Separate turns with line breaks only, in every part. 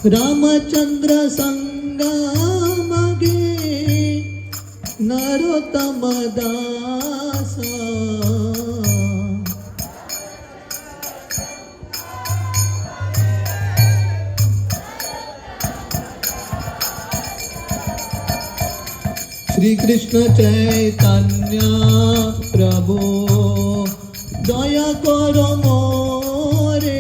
रामचंद्र संगा मगे नरोत्तम दास श्री कृष्ण चैतन्य प्रभु दया करो मोरे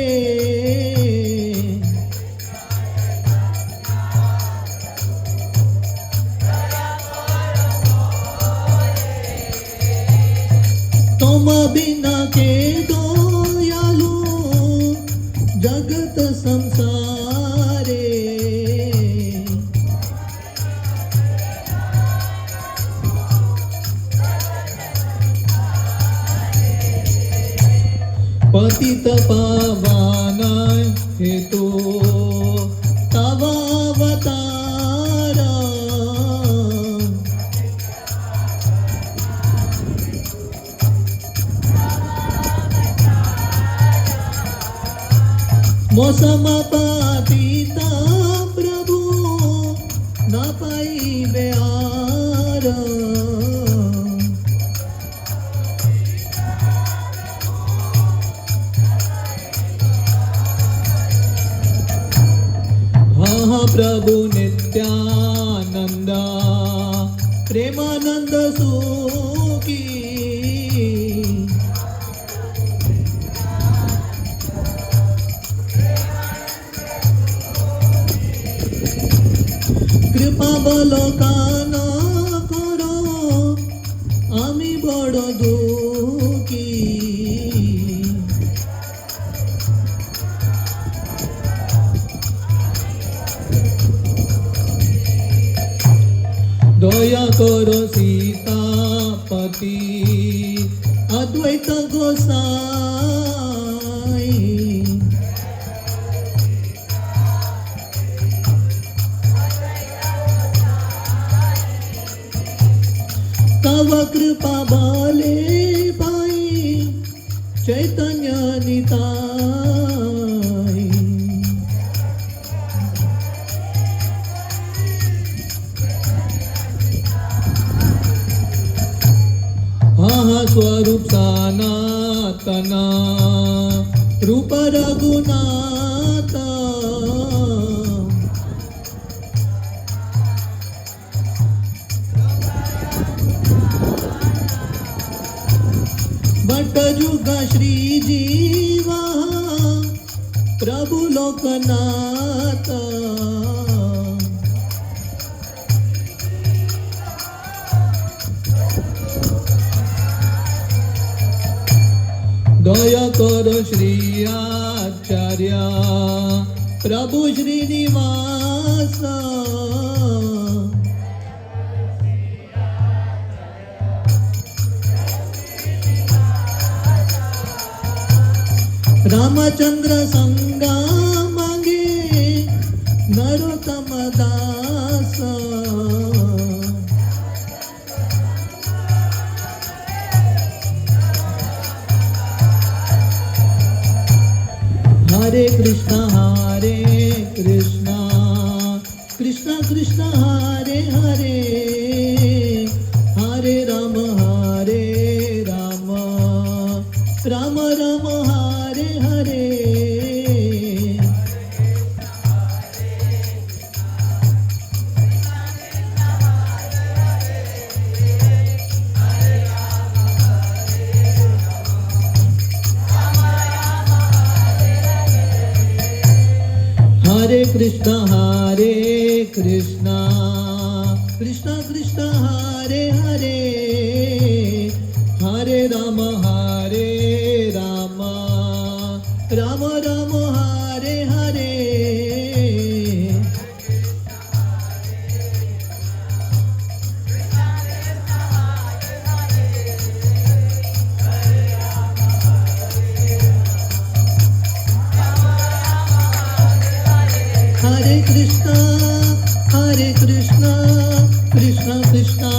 तुम बिना के दयालु जगत संसारे पतित पावन हेतु तव अवतार मौसम पतिता प्रभु न पाइबे आर प्रभु नित्यानंद प्रेमानंद सुखी कृपा बलकान करो आमी बड़ दुखी दया करो सीतापति अद्वैत गोसाई तव कृपा बाले पाई चैतन्य निताई स्वरूप सनातना रूप रघुनाथ भट्ट जुग श्री जीवा प्रभु लोकनाथ दया करो श्री आचार्य प्रभु श्रीनिवास रामचंद्र संगा मांगे नरोत्तम दास हरे Krishna Krishna Krishna Hare Hare Hare Ram Ram Ram Hare Hare Hare Krishna Krishna Krishna Hare Hare Hare Ram Ram Ram Hare Hare Hare Krishna Krishna Krishna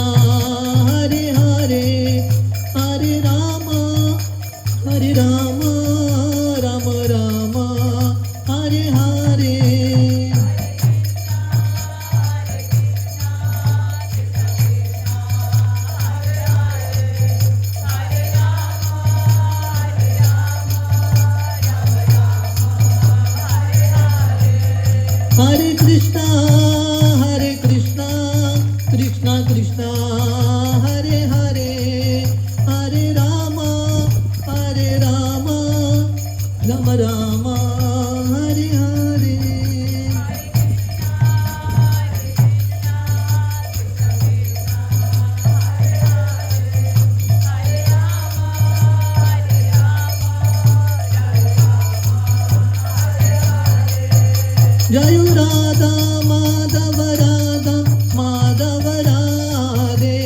Hare Hare Hare Ram Ram Ram Hare Hare Hare Krishna, Krishna Krishna, Hare Hare, Hare Rama, Rama Rama, Hare Hare. Jayo Radha Madhava Radha Madhava Radhe.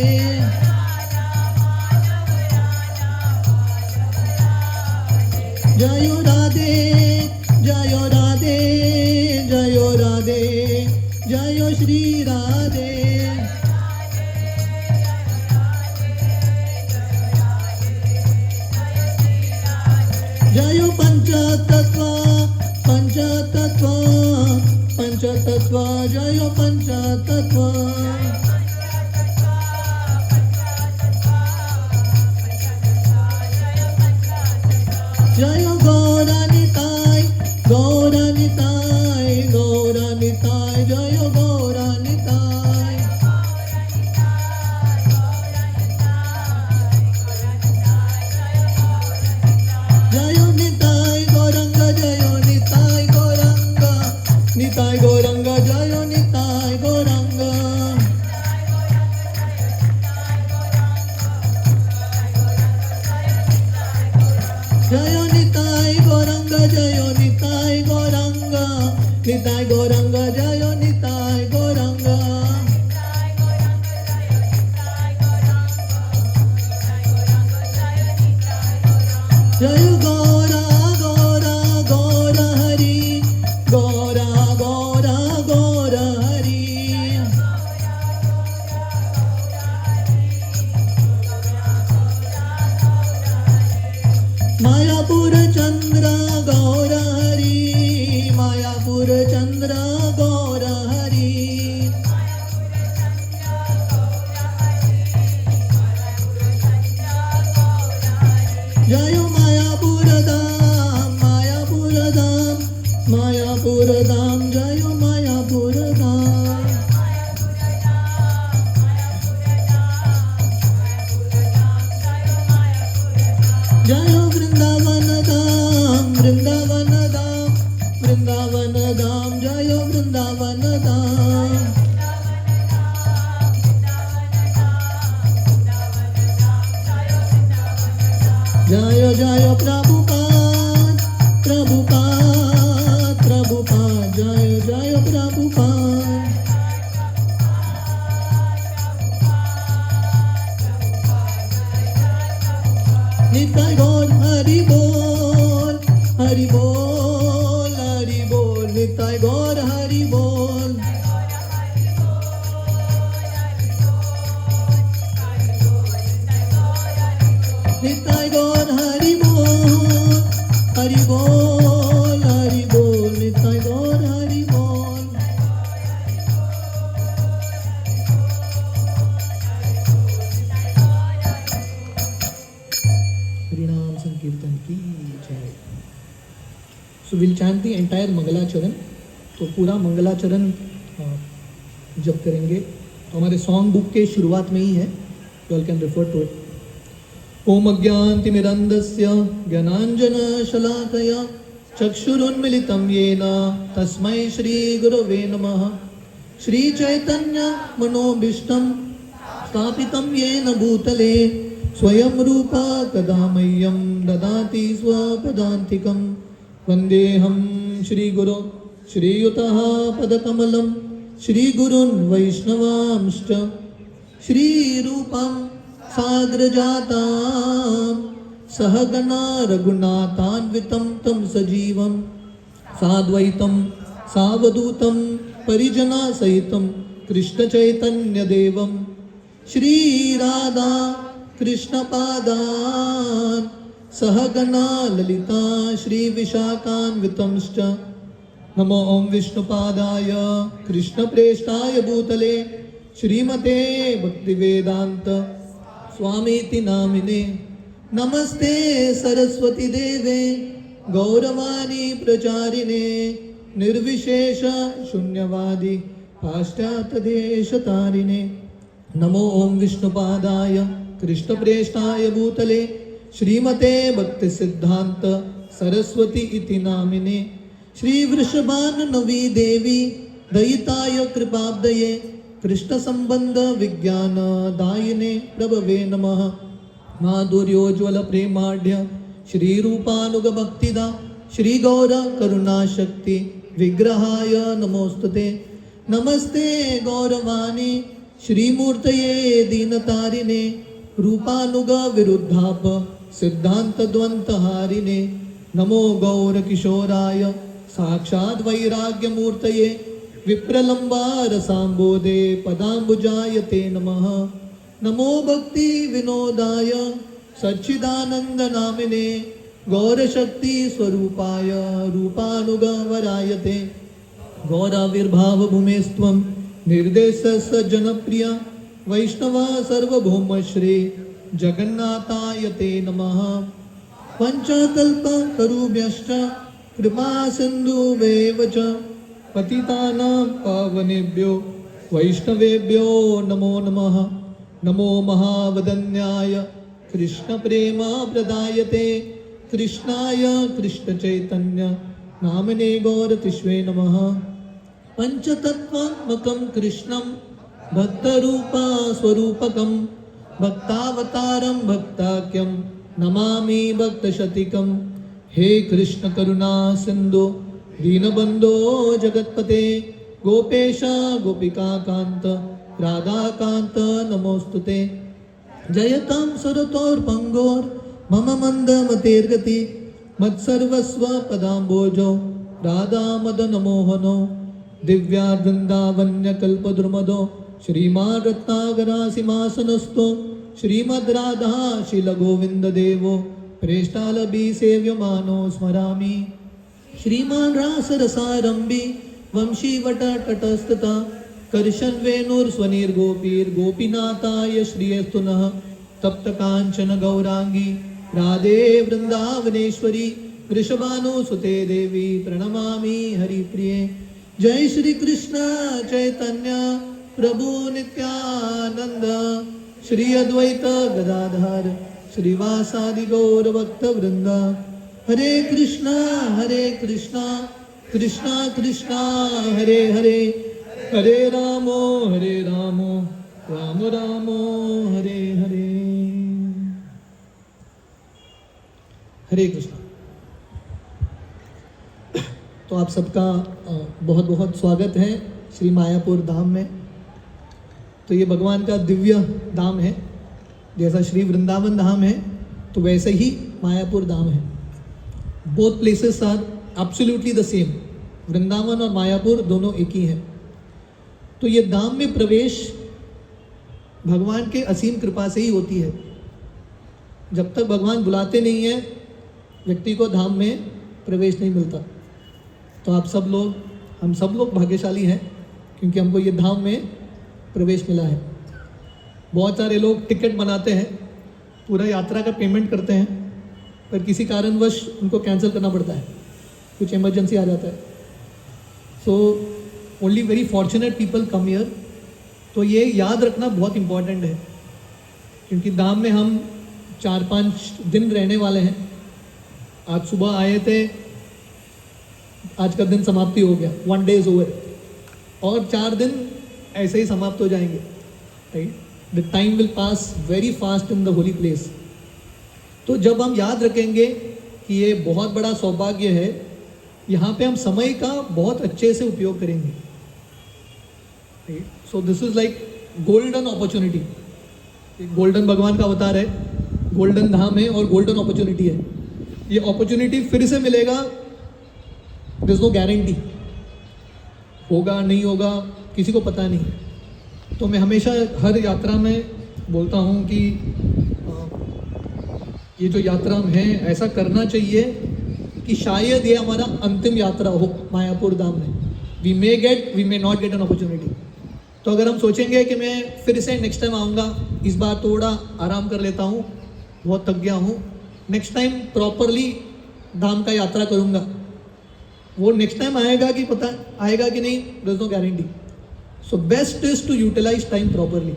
Jayo Radhe, Jayo Radhe, Jayo Radhe, Jayo Shri Radhe. Jayo Panchatattva, Panchatattva, Panchatattva, Jayo Panchatattva. Jayo Gaura Nitai, Gaura Nitai, Gaura Nitai, Jayo Gaura Nitai. Jayo Nitai Gauranga, Jayo Nitai Gauranga, Nitai Gauranga, Jayo Nitai Gauranga. Jayo Nitai Gauranga, Jayo Nitai Gauranga, Nitai Gauranga, Jayo Nitai Gauranga. Jayo Gaura, Gaura, Gaura Hari, Gaura, Gaura, Gaura Hari. Mayapur Chandra Gaura Hari, Mayapur Chandra Gaura Hari. Jayo Mayapur Dham, Mayapur Dham, Mayapur Dham, Jayo Mayapur Dham. Jayo Vrindavan Dham, Vrindavan Dham, Vrindavan Dham, Jayo Vrindavan Dham. Jayo Jayo Prabhupada, Prabhupada, Prabhupada, Jayo Jayo Prabhupada. Nitai Gaur Hari Bol, Hari Bol, Hari Bol, Nitai Gaur Hari Bol. Nitai Gaur Hari Bol, Hari Bol, Hari Bol, Nitai Gaur Hari Bol. Harinam Sankirtan ki jai. So we'll chant the entire Mangalacharan. तो पूरा मंगलाचरण जब करेंगे तो हमारे song book के शुरुआत में ही है. You all can refer to it. ओम अज्ञानतिमिरन्धस्य ज्ञानाञ्जनशलाकया चक्षुरुन्मिलितं येन तस्मै श्रीगुरवे नमः. श्रीचैतन्यमनोभीष्टं स्थापितं येन भूतले स्वयं रूपा कदा मह्यं ददाति स्वपदान्तिकं. वन्देऽहं श्रीगुरो श्रीयुतः पदकमलं श्रीगुरुन् वैष्णवांश्च श्रीरूपं साग्रजातां सहगना रघुनाथान्वितं तं सजीवं साद्वैतं सावधूतं परिजनसहितं कृष्णचैतन्यदेवं श्रीराधा कृष्णपादान् सहगना ललिता श्रीविशाखान्वितंश्च. नमो ओं विष्णुपादाय कृष्णप्रेष्ठाय भूतले श्रीमते भक्तिवेदांत स्वामीति नामिने. नमस्ते सरस्वती देवे गौरवाणी प्रचारिणे निर्विशेष शून्यवादी पाश्चात्यदेशतारिणे नमो ओम विष्णुपादाय कृष्णप्रेष्ठाय भूतले श्रीमते भक्ति सिद्धांत सरस्वती इति नामिने श्री वृषभानवी देवी दयिताय कृपाब्दये कृष्ण संबंध विज्ञान दायिने प्रभवे नमः माधुर्योज्वल प्रेमाढ्य श्री रूपानुग भक्तिदा श्री गौर करुणा शक्ति विग्रहाय नमोस्तुते नमस्ते गौरवाणी श्रीमूर्तये दीनतारिणे रूपानुग विरुद्धाप सिद्धांत द्वंतहारिणे नमो गौर किशोराय साक्षात् वैराग्य मूर्तये विप्रलंबार सांबोधे पदाम्बुजाय ते नमः नमो भक्ति विनोदाय सच्चिदानंद नामिने गौर शक्ति स्वरूपाय रूपानुग वरायते गौराविर्भाव भूमेस्त्वं निर्देश जनप्रिय वैष्णव सर्वभौम श्री जगन्नाथाय ते नमः पंचकल्प तरुभ्यश्च कृपा सिन्धुभ्येव च पतितानां पावनेभ्यो वैष्णवेभ्यो नमो नमः नमो महावदन्याय कृष्ण प्रेमा प्रदायते कृष्णाय कृष्ण चैतन्य नामने गौरतिष्वे नमः पंचतत्वात्मकं कृष्णं भक्तरूपा स्वरूपकं भक्तावतारं भक्ताख्यं नमामि भक्तशतिकं हे कृष्ण करुणा सिंधु दीनबंधो जगत्पते गोपेश गोपिकाकांत राधाकांत नमोस्तुते जयतां सुरतोर्भंगोर मम मंदमतेर्गति मत्सर्वस्व पदाम्बोजो राधा मदन मोहनो दिव्या वृंदावन्य कल्पद्रुमदो श्रीमान रत्नागरा सिंहासनस्थो श्रीमद् राधा शील गोविंद देवो प्रेष्ठालभि सेव्यमानो स्मरामि श्रीमान रास रसारंभी वंशीवट तटस्थता कर्शन वेणुर्स्वनीर गोपीर गोपीनाथाय श्रियस्तु नः तप्त कांचन गौरांगी राधे वृंदावनेश्वरी वृषभानुसुते देवी प्रणमामि हरिप्रिये जय श्री कृष्ण चैतन्य प्रभु नित्यानंद श्री अद्वैत गदाधर श्रीवासादि गौर भक्त वृंद हरे कृष्णा कृष्णा कृष्णा हरे हरे हरे रामो राम रामो हरे हरे हरे कृष्णा। तो आप सबका बहुत बहुत स्वागत है श्री मायापुर धाम में। तो ये भगवान का दिव्य धाम है, जैसा श्री वृंदावन धाम है तो वैसे ही मायापुर धाम है। Both places are absolutely the same, Vrindavan और मायापुर दोनों एक ही हैं। तो ये धाम में प्रवेश भगवान के असीम कृपा से ही होती है। जब तक भगवान बुलाते नहीं हैं व्यक्ति को धाम में प्रवेश नहीं मिलता। तो आप सब लोग, हम सब लोग भाग्यशाली हैं क्योंकि हमको ये धाम में प्रवेश मिला है। बहुत सारे लोग टिकट बनाते हैं, पूरा यात्रा का पेमेंट करते हैं, पर किसी कारणवश उनको कैंसिल करना पड़ता है, कुछ इमरजेंसी आ जाता है। So only very fortunate people come here. तो ये याद रखना बहुत इम्पॉर्टेंट है क्योंकि धाम में हम 4-5 दिन रहने वाले हैं। आज सुबह आए थे, आज का दिन समाप्ति हो गया, 1 day is over, और 4 दिन ऐसे ही समाप्त हो जाएंगे। Right, the time will pass very fast in the holy place. तो जब हम याद रखेंगे कि ये बहुत बड़ा सौभाग्य है, यहाँ पे हम समय का बहुत अच्छे से उपयोग करेंगे। सो this is like golden opportunity. Golden भगवान का अवतार है, गोल्डन धाम है और गोल्डन अपॉर्चुनिटी है। ये अपॉर्चुनिटी फिर से मिलेगा, देयर इज नो गारंटी, होगा नहीं होगा किसी को पता नहीं। तो मैं हमेशा हर यात्रा में बोलता हूँ कि ये जो यात्रा है ऐसा करना चाहिए कि शायद ये हमारा अंतिम यात्रा हो मायापुर धाम में। We may get, we may not get an opportunity. तो अगर हम सोचेंगे कि मैं फिर से नेक्स्ट टाइम आऊँगा, इस बार थोड़ा आराम कर लेता हूँ, बहुत थक गया हूँ, नेक्स्ट टाइम प्रॉपरली धाम का यात्रा करूँगा, वो नेक्स्ट टाइम आएगा कि पता आएगा कि नहीं, there is no guarantee. So best is to utilize time properly.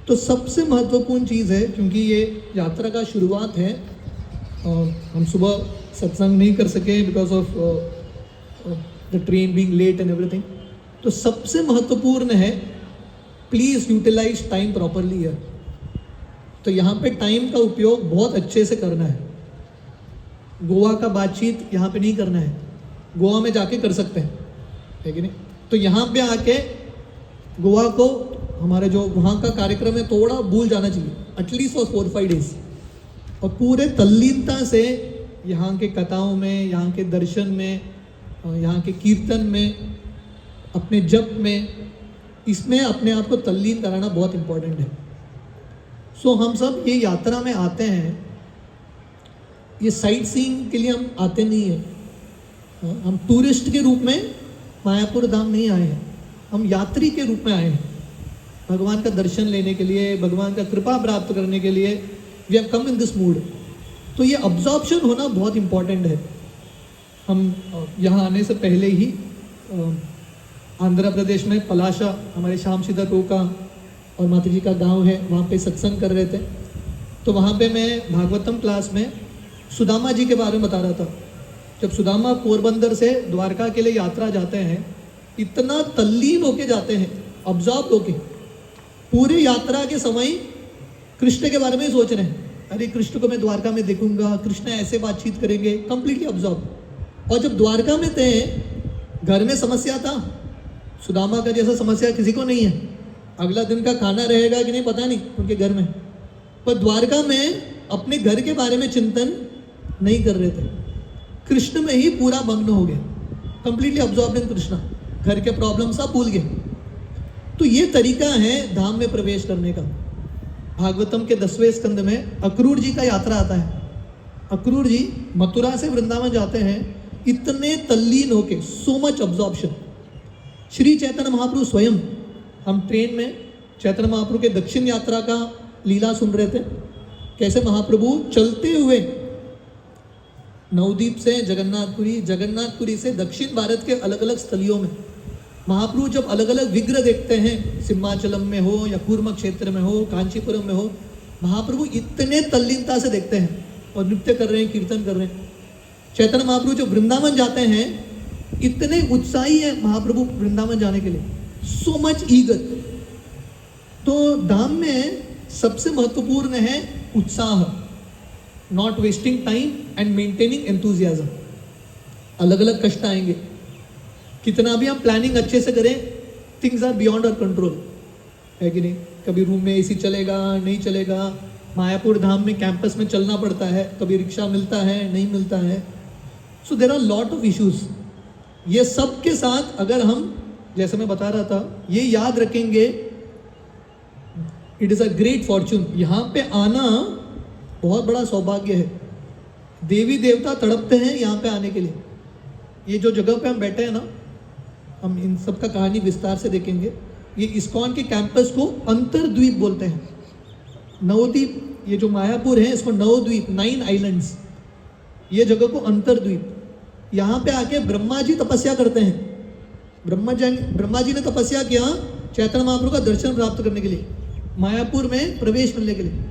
तो सबसे महत्वपूर्ण चीज़ है, क्योंकि ये यात्रा का शुरुआत है, हम सुबह सत्संग नहीं कर सके because of the train being late and everything. तो सबसे महत्वपूर्ण है प्लीज़ यूटिलाइज टाइम प्रॉपरली है. तो यहाँ पे टाइम का उपयोग बहुत अच्छे से करना है. गोवा का बातचीत यहाँ पे नहीं करना है, गोवा में जाके कर सकते हैं, है कि नहीं. तो यहाँ पे आके गोवा को, हमारे जो वहाँ का कार्यक्रम है, थोड़ा भूल जाना चाहिए एटलीस्ट फॉर 4-5 डेज, और पूरे तल्लीनता से यहाँ के कथाओं में, यहाँ के दर्शन में, यहाँ के कीर्तन में, अपने जप में, इसमें अपने आप को तल्लीन कराना बहुत इम्पोर्टेंट है. सो हम सब ये यात्रा में आते हैं, ये साइट सीइंग के लिए हम आते नहीं हैं. हम टूरिस्ट के रूप में मायापुर धाम नहीं आए हैं, हम यात्री के रूप में आए हैं, भगवान का दर्शन लेने के लिए, भगवान का कृपा प्राप्त करने के लिए. We have come in this mood. तो ये अब्जॉर्प्शन होना बहुत इम्पॉर्टेंट है. हम यहाँ आने से पहले ही आंध्र प्रदेश में पलाशा, हमारे श्याम सीधा टोका और माता जी का गांव है, वहाँ पे सत्संग कर रहे थे. तो वहाँ पे मैं भागवतम क्लास में सुदामा जी के बारे में बता रहा था. जब सुदामा पोरबंदर से द्वारका के लिए यात्रा जाते हैं, इतना तल्लीन होके जाते हैं, अब्जॉर्ब होके, पूरी यात्रा के समय कृष्ण के बारे में सोच रहे हैं, अरे कृष्ण को मैं द्वारका में देखूंगा, कृष्ण ऐसे बातचीत करेंगे, कंप्लीटली अब्जॉर्ब. और जब द्वारका में थे, घर में समस्या था, सुदामा का जैसा समस्या किसी को नहीं है. अगला दिन का खाना रहेगा कि नहीं पता नहीं उनके घर में, पर द्वारका में अपने घर के बारे में चिंतन नहीं कर रहे थे, कृष्ण में ही पूरा मग्न हो गए, कंप्लीटली अब्जॉर्ब इन कृष्णा, घर के प्रॉब्लम सब भूल गए. तो ये तरीका है धाम में प्रवेश करने का. भागवतम के 10वें स्कंद में अक्रूर जी का यात्रा आता है. अक्रूर जी मथुरा से वृंदावन जाते हैं, इतने तल्लीन होके, so much absorption. Shri Chaitanya Mahaprabhu स्वयं, हम ट्रेन में चैतन्य महाप्रभु के दक्षिण यात्रा का लीला सुन रहे थे, कैसे महाप्रभु चलते हुए नवदीप से जगन्नाथपुरी, जगन्नाथपुरी से दक्षिण भारत के अलग अलग स्थलियों में महाप्रभु जब अलग अलग विग्रह देखते हैं, सिम्माचलम में हो या कूर्म क्षेत्र में हो, कांचीपुरम में हो, महाप्रभु इतने तल्लीनता से देखते हैं और नृत्य कर रहे हैं, कीर्तन कर रहे हैं. चैतन्य महाप्रभु जो वृंदावन जाते हैं, इतने उत्साही है महाप्रभु वृंदावन जाने के लिए, सो मच ईगर. तो धाम में सबसे महत्वपूर्ण है उत्साह, not wasting time and maintaining enthusiasm. अलग अलग कष्ट आएंगे, कितना भी हम प्लानिंग अच्छे से करें, things are beyond our control, है कि नहीं. कभी रूम में एसी चलेगा, नहीं चलेगा. मायापुर धाम में कैंपस में चलना पड़ता है, कभी रिक्शा मिलता है, नहीं मिलता है. So there are lot of issues. ये सब के साथ अगर हम, जैसे मैं बता रहा था, ये याद रखेंगे, it is a great Fortune. यहाँ पे आना बहुत बड़ा सौभाग्य है. देवी देवता तड़पते हैं यहाँ पे आने के लिए. ये जो जगह पे हम बैठे हैं ना, हम इन सब का कहानी विस्तार से देखेंगे. ये इस्कॉन के कैंपस को अंतरद्वीप बोलते हैं. नवद्वीप, ये जो मायापुर है इसको नवद्वीप, 9 आइलैंड्स, ये जगह को अंतरद्वीप. यहाँ पे आके ब्रह्मा जी तपस्या करते हैं. ब्रह्मा जी ने तपस्या किया चैतन्य महाप्रभु का दर्शन प्राप्त करने के लिए, मायापुर में प्रवेश मिलने के लिए.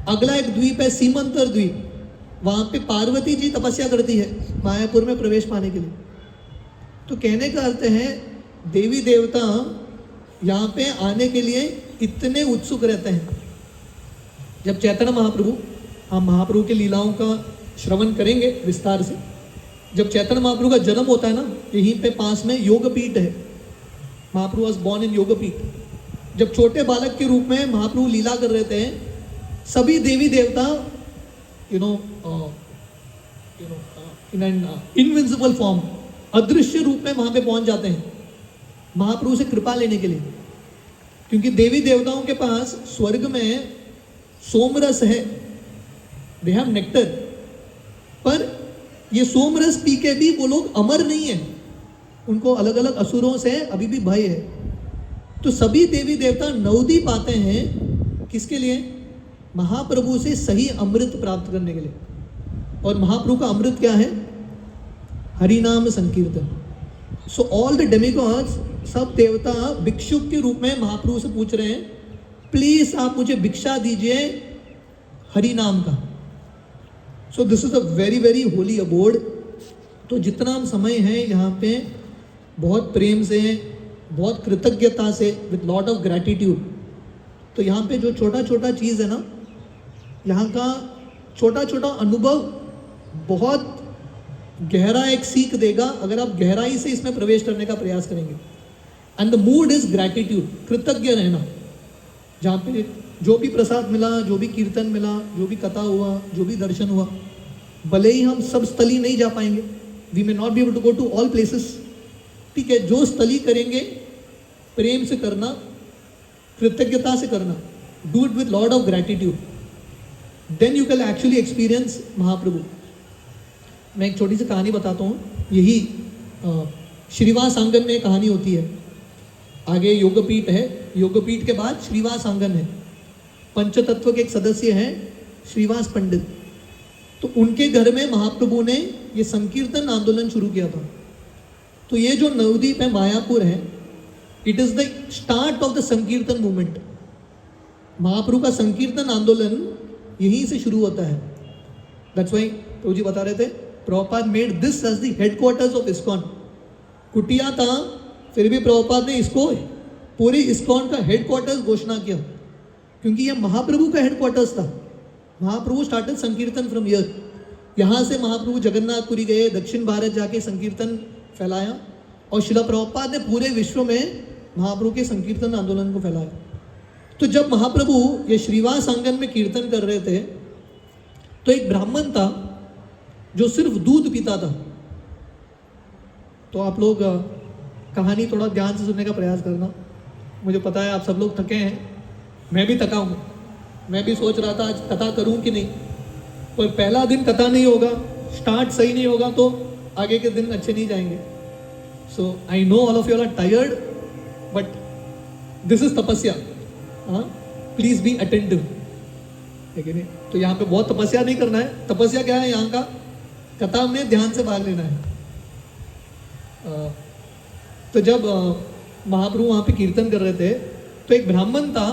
अगला एक द्वीप है सीमंतर द्वीप, वहाँ पे पार्वती जी तपस्या करती है मायापुर में प्रवेश पाने के लिए. तो कहने का अर्थ है, देवी देवता यहाँ पे आने के लिए इतने उत्सुक रहते हैं. जब चैतन्य महाप्रभु, हम महाप्रभु के लीलाओं का श्रवण करेंगे विस्तार से. जब चैतन्य महाप्रभु का जन्म होता है ना, यहीं पे पास में योगपीठ है, महाप्रभु वाज बोर्न इन योगपीठ. जब छोटे बालक के रूप में महाप्रभु लीला कर रहे थे, सभी देवी देवता इन एन इनविजिबल फॉर्म, अदृश्य रूप में वहां पे पहुंच जाते हैं महाप्रभु से कृपा लेने के लिए. क्योंकि देवी देवताओं के पास स्वर्ग में सोमरस है, दे हैव नेक्टर, पर ये सोमरस पी के भी वो लोग अमर नहीं है, उनको अलग अलग असुरों से अभी भी भय है. तो सभी देवी देवता नवद्वीप आते हैं, किसके लिए? महाप्रभु से सही अमृत प्राप्त करने के लिए. और महाप्रभु का अमृत क्या है? हरि नाम संकीर्तन। सो ऑल द डेमिगॉड्स, सब देवता भिक्षुक के रूप में महाप्रभु से पूछ रहे हैं, प्लीज आप मुझे भिक्षा दीजिए हरि नाम का। So this is a very very holy abode. तो जितना हम समय है यहाँ पे बहुत प्रेम से, बहुत कृतज्ञता से, विद लॉट ऑफ ग्रैटिट्यूड। तो यहाँ पे जो छोटा छोटा चीज़ है ना, यहाँ का छोटा छोटा अनुभव बहुत गहरा एक सीख देगा अगर आप गहराई से इसमें प्रवेश करने का प्रयास करेंगे। And the mood is gratitude, कृतज्ञ रहना। जहाँ पे जो भी प्रसाद मिला, जो भी कीर्तन मिला, जो भी कथा हुआ, जो भी दर्शन हुआ, भले ही हम सब स्थली नहीं जा पाएंगे, we may not be able to go to all places, ठीक है, जो स्थली करेंगे प्रेम से करना, कृतज्ञता से करना, do it with lot of gratitude, then you can actually experience Mahaprabhu. मैं एक छोटी सी कहानी बताता हूँ। यही श्रीवास आंगन में कहानी होती है। आगे योगपीठ है, योगपीठ के बाद श्रीवास आंगन है। पंचतत्व के एक सदस्य हैं श्रीवास पंडित। तो उनके घर में महाप्रभु ने ये संकीर्तन आंदोलन शुरू किया था। तो ये जो नवद्वीप है, मायापुर है, it is the start of the संकीर्तन मूवमेंट। महाप्रभु का संकीर्तन आंदोलन यहीं से शुरू होता है। दैट्स व्हाई प्रभु जी बता रहे थे, Prabhupada made this as the headquarters of ISKCON. कुटिया था, फिर भी प्रभुपाद ने इसको पूरी इस्कॉन का हेडक्वार्टर्स घोषणा किया, क्योंकि यह महाप्रभु का हेडक्वार्टर्स था। महाप्रभु स्टार्टेड संकीर्तन फ्रॉम हियर। यहाँ से महाप्रभु जगन्नाथपुरी गए, दक्षिण भारत जाके संकीर्तन फैलाया, और शिला प्रभुपाद ने पूरे विश्व में महाप्रभु के संकीर्तन आंदोलन को फैलाया। तो जब महाप्रभु ये श्रीवास आंगन में कीर्तन कर रहे थे, तो एक ब्राह्मण था जो सिर्फ दूध पीता था। तो आप लोग कहानी थोड़ा ध्यान से सुनने का प्रयास करना। मुझे पता है आप सब लोग थके हैं, मैं भी थका हूँ। मैं भी सोच रहा था आज कथा करूँ कि नहीं, पर पहला दिन कथा नहीं होगा, स्टार्ट सही नहीं होगा तो आगे के दिन अच्छे नहीं जाएंगे। So I know all of you are tired, but this is तपस्या। हाँ, प्लीज बी अटेंटिव, ठीक है। तो यहाँ पे बहुत तपस्या नहीं करना है। तपस्या क्या है यहाँ का, कथा में ध्यान से भाग लेना है। तो जब महाप्रभु वहाँ पे कीर्तन कर रहे थे, तो एक ब्राह्मण था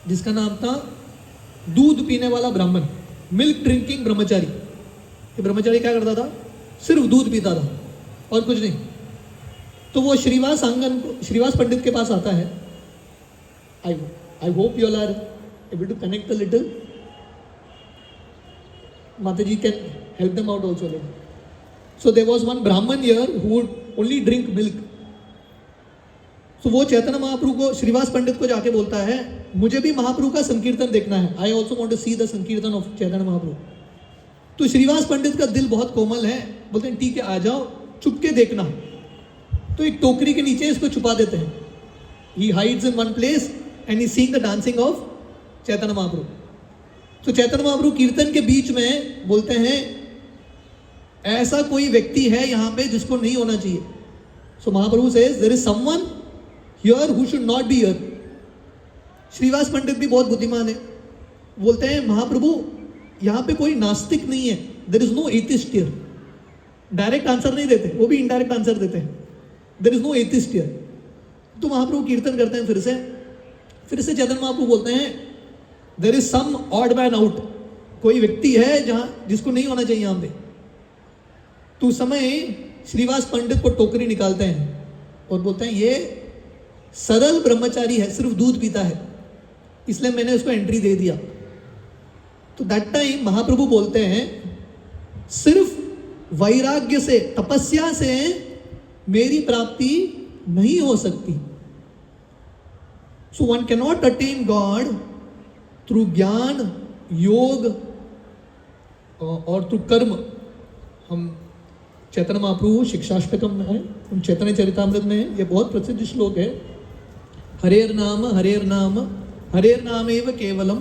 जिसका नाम था दूध पीने वाला ब्राह्मण, मिल्क ड्रिंकिंग ब्रह्मचारी। ये ब्रह्मचारी क्या करता था, सिर्फ दूध पीता था और कुछ नहीं। तो वो श्रीवास आंगन को, श्रीवास पंडित के पास आता है। I hope you all are able to connect a little. माता जी can help them out also. So there was one Brahman here who would only drink milk. So वो चैतन्य महाप्रभु को, श्रीवास पंडित को जाके बोलता है, मुझे भी महाप्रभु का संकीर्तन देखना है। I also want to see the संकीर्तन of चैतन्य महाप्रभु। तो श्रीवास पंडित का दिल बहुत कोमल है, बोलते हैं ठीक है आ जाओ, चुपके देखना। तो एक टोकरी के नीचे इसको छुपा देते हैं। He hides in one place and he's seeing the dancing of Chaitanya Mahaprabhu. तो चैतन्य महाप्रभु कीर्तन के बीच में बोलते हैं, ऐसा कोई व्यक्ति है यहाँ पे जिसको नहीं होना चाहिए। So Mahaprabhu says there is someone here who should not be here. Shrivas Pandit भी बहुत बुद्धिमान है, बोलते हैं महाप्रभु यहाँ पे कोई नास्तिक नहीं है, there is no atheist here. Direct answer नहीं देते, वो भी इनडायरेक्ट आंसर देते हैं, there is no atheist here. तो महाप्रभु कीर्तन करते हैं, फिर से चैतन्य महाप्रभु बोलते हैं there is some odd man out. कोई व्यक्ति है जहाँ जिसको नहीं होना चाहिए यहाँ पे। तो उस समय श्रीवास पंडित को टोकरी निकालते हैं और बोलते हैं ये सरल ब्रह्मचारी है, सिर्फ दूध पीता है, इसलिए मैंने उसको एंट्री दे दिया। तो दैट टाइम महाप्रभु बोलते हैं सिर्फ वैराग्य से, तपस्या से मेरी प्राप्ति नहीं हो सकती। So one can not attain God through ज्ञान, योग और थ्रू कर्म। हम चैतन्य महाप्रभु शिक्षाष्टकम में है, हम चैतन्य चरितामृत में है, ये बहुत प्रसिद्ध श्लोक है। हरेर नाम हरेर नाम एव केवलम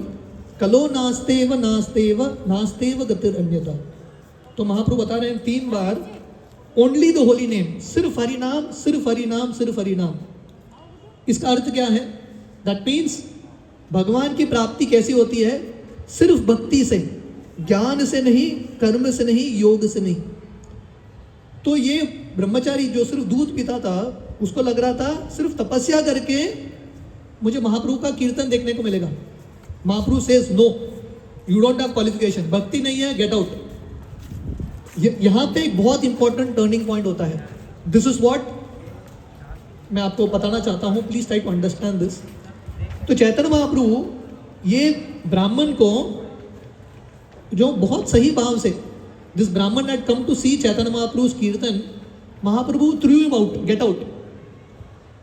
कलो नास्तेव नास्तेव नास्तेव गतिर अन्यथा। तो महाप्रभु बता रहे हैं 3 बार ओनली द होली नेम, सिर्फ हरि नाम, सिर्फ हरि नाम, सिर्फ हरि नाम। इसका अर्थ क्या है, दैट मीन्स भगवान की प्राप्ति कैसी होती है, सिर्फ भक्ति से, ज्ञान से नहीं, कर्म से नहीं, योग से नहीं। तो ये ब्रह्मचारी जो सिर्फ दूध पीता था, उसको लग रहा था सिर्फ तपस्या करके मुझे महाप्रभु का कीर्तन देखने को मिलेगा. Mahaprabhu says no, you don't have qualification, भक्ति नहीं है, गेट आउट. यहां पे एक बहुत इंपॉर्टेंट टर्निंग पॉइंट होता है. दिस इज व्हाट मैं आपको बताना चाहता हूं, please try to understand this. तो चैतन्य महाप्रभु ये ब्राह्मण को जो बहुत सही भाव से, दिस ब्राह्मण हैड कम टू सी चैतन्य महाप्रभु's kirtan, Mahaprabhu threw him out, get out.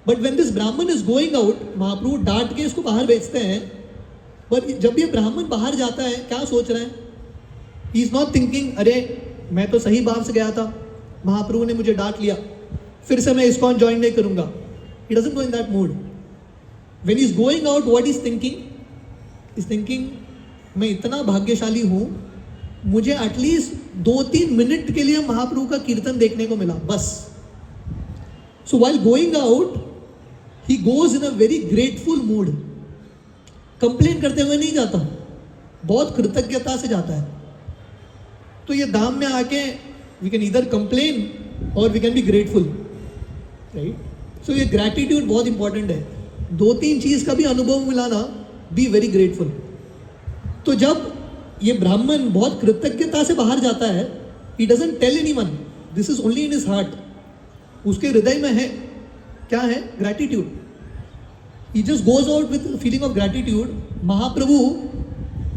But when this Brahmin is going out, Mahaprabhu डांट के इसको बाहर भेजते हैं. पर जब ये ब्राह्मण बाहर जाता है, क्या सोच रहे हैं? ही इज नॉट थिंकिंग अरे मैं तो सही भाव से गया था, महाप्रभु ने मुझे डांट लिया, फिर से मैं इस्कॉन ज्वाइन नहीं करूंगा. He doesn't go in that mood. When he is going out, what is thinking? Is thinking मैं इतना भाग्यशाली हूं, मुझे एटलीस्ट 2-3 मिनट के लिए महाप्रभु का कीर्तन देखने को मिला, बस. सो while going out, he goes in a very grateful mood. Complain करते हुए नहीं जाता, बहुत कृतज्ञता से जाता है. तो ये धाम में आके वी कैन ईदर कंप्लेन और we can be grateful, right? So ये ग्रैटिट्यूड बहुत इंपॉर्टेंट है. 2-3 चीज का भी अनुभव मिलाना, बी वेरी ग्रेटफुल. तो जब ये ब्राह्मण बहुत कृतज्ञता से बाहर जाता है, he doesn't tell anyone, this is only in his heart. उसके हृदय में है, क्या है? Gratitude. He just goes out with feeling of gratitude. Mahaprabhu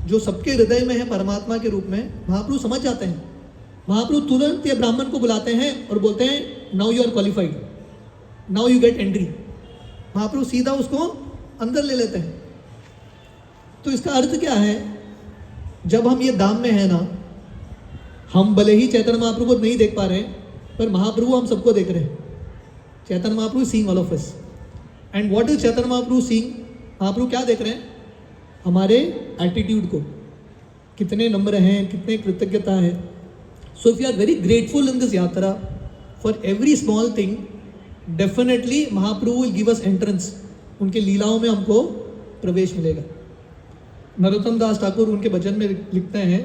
जो सबके हृदय में है परमात्मा के रूप में, महाप्रभु समझ जाते हैं. महाप्रभु तुरंत ये ब्राह्मण को बुलाते हैं और बोलते हैं now you are qualified, now you get entry. Mahaprabhu सीधा उसको अंदर ले लेते हैं. तो इसका अर्थ क्या है? जब हम ये धाम में है ना, हम भले ही चैतन्य महाप्रभु को नहीं देख पा रहे, पर महाप्रभु हम सबको देख रहे हैं. Chaitanya Mahaprabhu seeing all of us. And what is Chaitanya Mahaprabhu seeing? Mahaprabhu क्या देख रहे हैं? हमारे एटीट्यूड को, कितने नम्र हैं, कितने कृतज्ञता है. So if you are very grateful in this yatra for every small thing, definitely Mahaprabhu will give us entrance. उनके लीलाओं में हमको प्रवेश मिलेगा. नरोत्तम दास ठाकुर उनके भजन में लिखते हैं,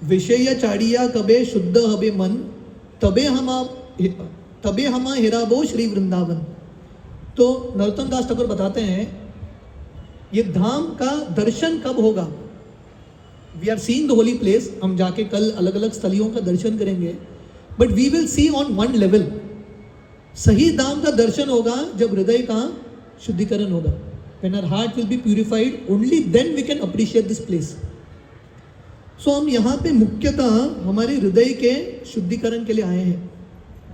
विषय चाड़िया कबे शुद्ध हबे मन, तबे हमा हिराबो श्री वृंदावन. तो नरोत्तम दास ठाकुर बताते हैं ये धाम का दर्शन कब होगा? We are seeing the holy place. हम जाके कल अलग अलग स्थलियों का दर्शन करेंगे, but we will see on one level. सही धाम का दर्शन होगा जब हृदय का शुद्धिकरण होगा. When our heart will be purified, only then we can appreciate this place. So हम यहाँ पे मुख्यतः हमारे हृदय के शुद्धिकरण के लिए आए हैं.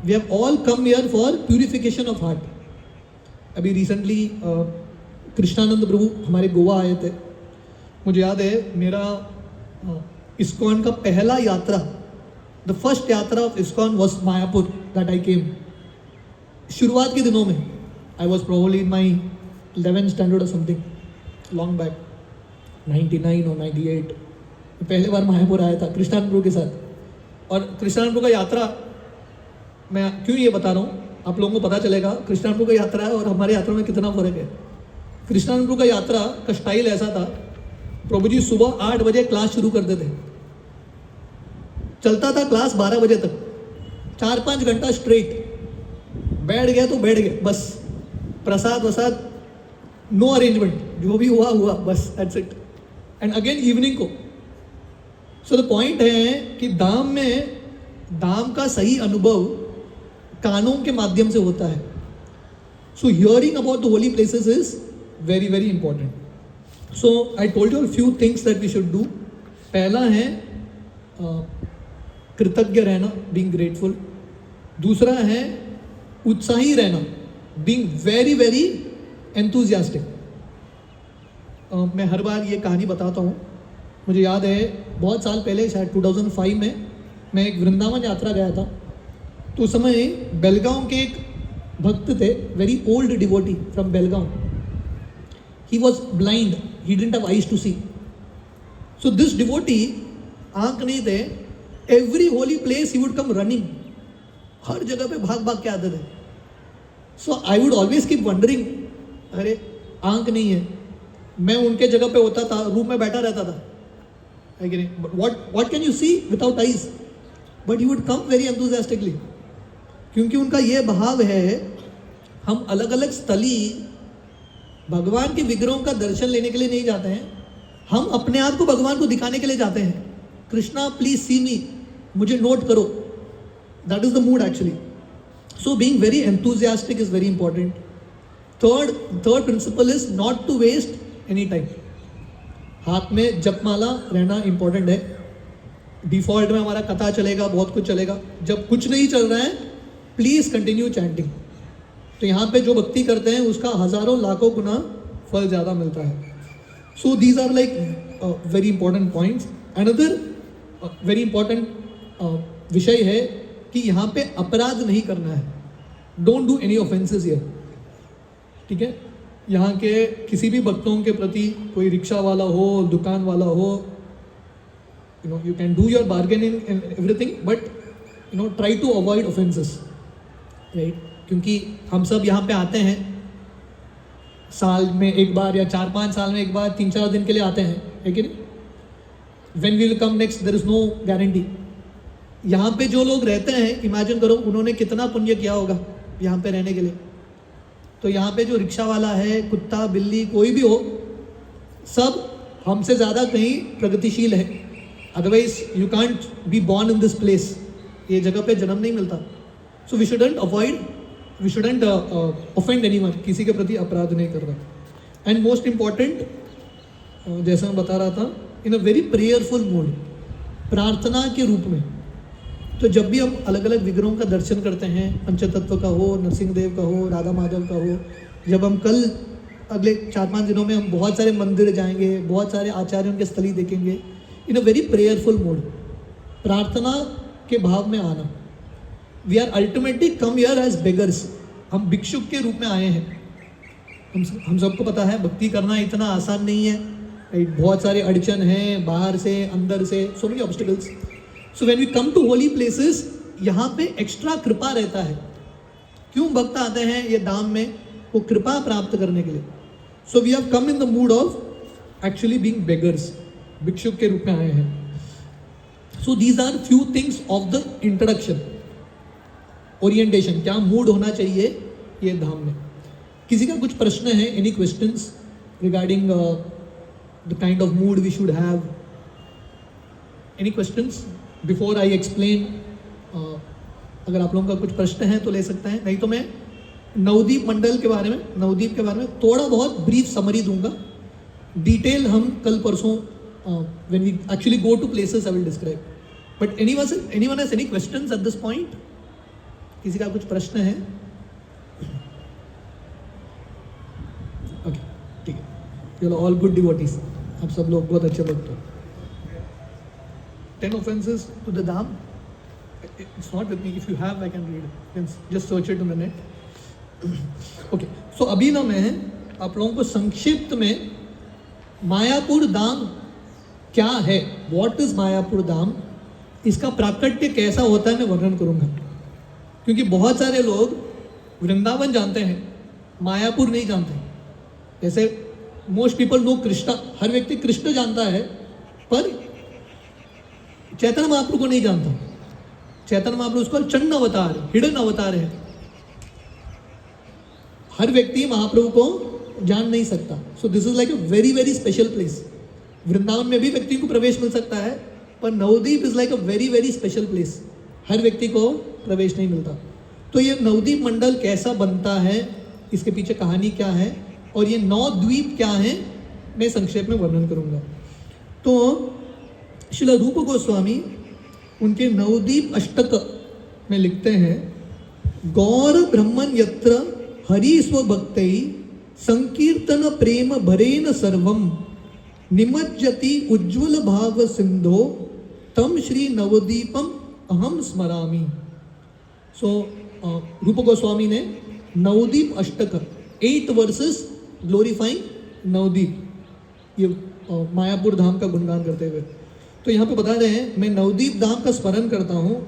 We have all come here for purification of heart. अभी रिसेंटली कृष्णानंद प्रभु हमारे गोवा आए थे. मुझे याद है मेरा इस्कॉन का पहला यात्रा, the first yatra of ISKCON was Mayapur that I came. शुरुआत के दिनों में I was probably in my 11th standard और समथिंग, लॉन्ग बैक 99 और 98. पहले बार मायापुर आया था कृष्णानंद प्रभु के साथ. और कृष्णानंद प्रभु का यात्रा, मैं क्यों ये बता रहा हूँ, आप लोगों को पता चलेगा कृष्णानंद प्रभु का यात्रा है और हमारे यात्रा में कितना फर्क है. कृष्णानंद प्रभु का यात्रा का स्टाइल ऐसा था, प्रभु जी सुबह 8 बजे क्लास शुरू करते थे, चलता था क्लास 12 बजे तक, 4-5 घंटा स्ट्रेट. बैठ गया तो बैठ गए बस, प्रसाद वसाद नो अरेंजमेंट, जो भी हुआ हुआ बस, that's it. And again evening को. सो द पॉइंट है कि धाम में, धाम का सही अनुभव कानों के माध्यम से होता है. So hearing about the holy places is very very important. So I told you few things that we should do. पहला है कृतज्ञ रहना, बीइंग ग्रेटफुल. दूसरा है उत्साही रहना, बीइंग वेरी वेरी एंथुजियास्टिक. मैं हर बार ये कहानी बताता हूँ. मुझे याद है बहुत साल पहले, शायद 2005 में मैं एक वृंदावन यात्रा गया था. तो उस समय बेलगांव के एक भक्त थे, very old devotee from Belgaum. He was blind, he didn't have eyes to see. So this devotee, आंख नहीं थे, every holy place he would come running. हर जगह पे भाग भाग के आते थे. So I would always keep wondering, अरे आंख नहीं है, मैं उनके जगह पे होता था, रूम में बैठा रहता था, है कि नहीं? What can you see without eyes? But he would come very enthusiastically. क्योंकि उनका ये भाव है, हम अलग अलग स्थली भगवान के विग्रहों का दर्शन लेने के लिए नहीं जाते हैं, हम अपने आप को भगवान को दिखाने के लिए जाते हैं। कृष्णा प्लीज सी मी, मुझे नोट करो। That is the mood actually. So being very enthusiastic is very important. Third principle is not to waste any time. हाथ में जपमाला रहना इंपॉर्टेंट है। डिफॉल्ट में हमारा कथा चलेगा, बहुत कुछ चलेगा। जब कुछ नहीं चल रहा है, प्लीज कंटिन्यू चैंटिंग। तो यहाँ पे जो भक्ति करते हैं उसका हजारों लाखों गुना फल ज़्यादा मिलता है। So these are like very important points. Another very important विषय है कि यहाँ पे अपराध नहीं करना है। Don't do any offences here, ठीक है। यहाँ के किसी भी भक्तों के प्रति, कोई रिक्शा वाला हो, दुकान वाला हो, you can do your bargaining and everything, but try to avoid offenses, right? क्योंकि हम सब यहाँ पे आते हैं साल में एक बार या 4-5 साल में एक बार, 3-4 दिन के लिए आते हैं, है कि नहीं? When we will come next, there is no guarantee. यहाँ पे जो लोग रहते हैं, इमेजिन करो उन्होंने कितना पुण्य किया होगा यहाँ पे रहने के लिए। तो यहाँ पे जो रिक्शा वाला है, कुत्ता बिल्ली कोई भी हो, सब हमसे ज़्यादा कहीं प्रगतिशील है। Otherwise you can't be born in this place. ये जगह पे जन्म नहीं मिलता। So we shouldn't offend anyone, किसी के प्रति अपराध नहीं करना। एंड मोस्ट इम्पॉर्टेंट, जैसा मैं बता रहा था, इन अ वेरी प्रेयरफुल मूड, प्रार्थना के रूप में। तो जब भी हम अलग अलग विग्रहों का दर्शन करते हैं, पंचतत्व का हो, नरसिंहदेव का हो, राधा माधव का हो, जब हम कल अगले 4-5 दिनों में हम बहुत सारे मंदिर जाएंगे, बहुत सारे आचार्यों के स्थली देखेंगे, in a very prayerful mode, प्रार्थना के भाव में आना। We are ultimately come here as beggars. हम भिक्षुक के रूप में आए हैं। हम सबको पता है भक्ति करना इतना आसान नहीं है, बहुत सारे अड़चन हैं, बाहर से अंदर से, so many obstacles. So when we come to holy places, यहाँ पे एक्स्ट्रा कृपा रहता है। क्यों भक्त आते हैं ये धाम में? वो कृपा प्राप्त करने के लिए। So we have come in the mood of actually being beggars, भिक्षुक के रूप में आए हैं। So these are few things of the introduction, orientation, क्या मूड होना चाहिए ये धाम में। किसी का कुछ प्रश्न है? Any questions regarding the kind of mood we should have? Any questions before I explain? अगर आप लोगों का कुछ प्रश्न है तो ले सकते हैं, नहीं तो मैं नवदीप मंडल के बारे में, नवदीप के बारे में थोड़ा बहुत ब्रीफ समरी दूंगा। डिटेल हम कल परसों when we actually go to places I will describe. But anyone has any questions at this point? किसी का कुछ प्रश्न है? Okay, ठीक है। You are all good devotees. आप सब लोग बहुत अच्छे भक्त हो। 10 offenses to the Dham. It's not with me. If you have, I can read it. You can just search it on the net. Okay. So अभी ना मैं आप लोगों को संक्षिप्त में मायापुर धाम क्या है, वॉट इज मायापुर धाम, इसका प्राकट्य कैसा होता है मैं वर्णन करूंगा। क्योंकि बहुत सारे लोग वृंदावन जानते हैं, मायापुर नहीं जानते। जैसे मोस्ट पीपल नो कृष्णा, हर व्यक्ति कृष्ण जानता है, पर चैतन्य महाप्रभु को नहीं जानता। चैतन्य महाप्रभु उसको चंड अवतार, हिडन अवतार है। हर व्यक्ति महाप्रभु को जान नहीं सकता। So this is like a very very special place. Vrindavan में भी व्यक्ति को प्रवेश मिल सकता है, पर Navadvip is like a very very special place. हर व्यक्ति को प्रवेश नहीं मिलता। तो ये नवदीप मंडल कैसा बनता है, इसके पीछे कहानी क्या है, और ये 9 द्वीप क्या हैं, मैं संक्षेप में वर्णन करूंगा। तो श्रील रूप गोस्वामी उनके नवदीप अष्टक में लिखते हैं, गौर ब्रह्मन यत्र हरि स्वभक्तै संकीर्तन प्रेम भरेन सर्वम निमज्जति उज्ज्वल भाव सिंधो तम श्री नवदीपम अहम स्मरामि। सो रूप गोस्वामी ने नवदीप अष्टक 8 वर्सेस ग्लोरीफाइंग नवदीप, ये मायापुर धाम का गुणगान करते हुए। तो यहाँ पे बता रहे हैं, मैं नवदीप धाम का स्मरण करता हूँ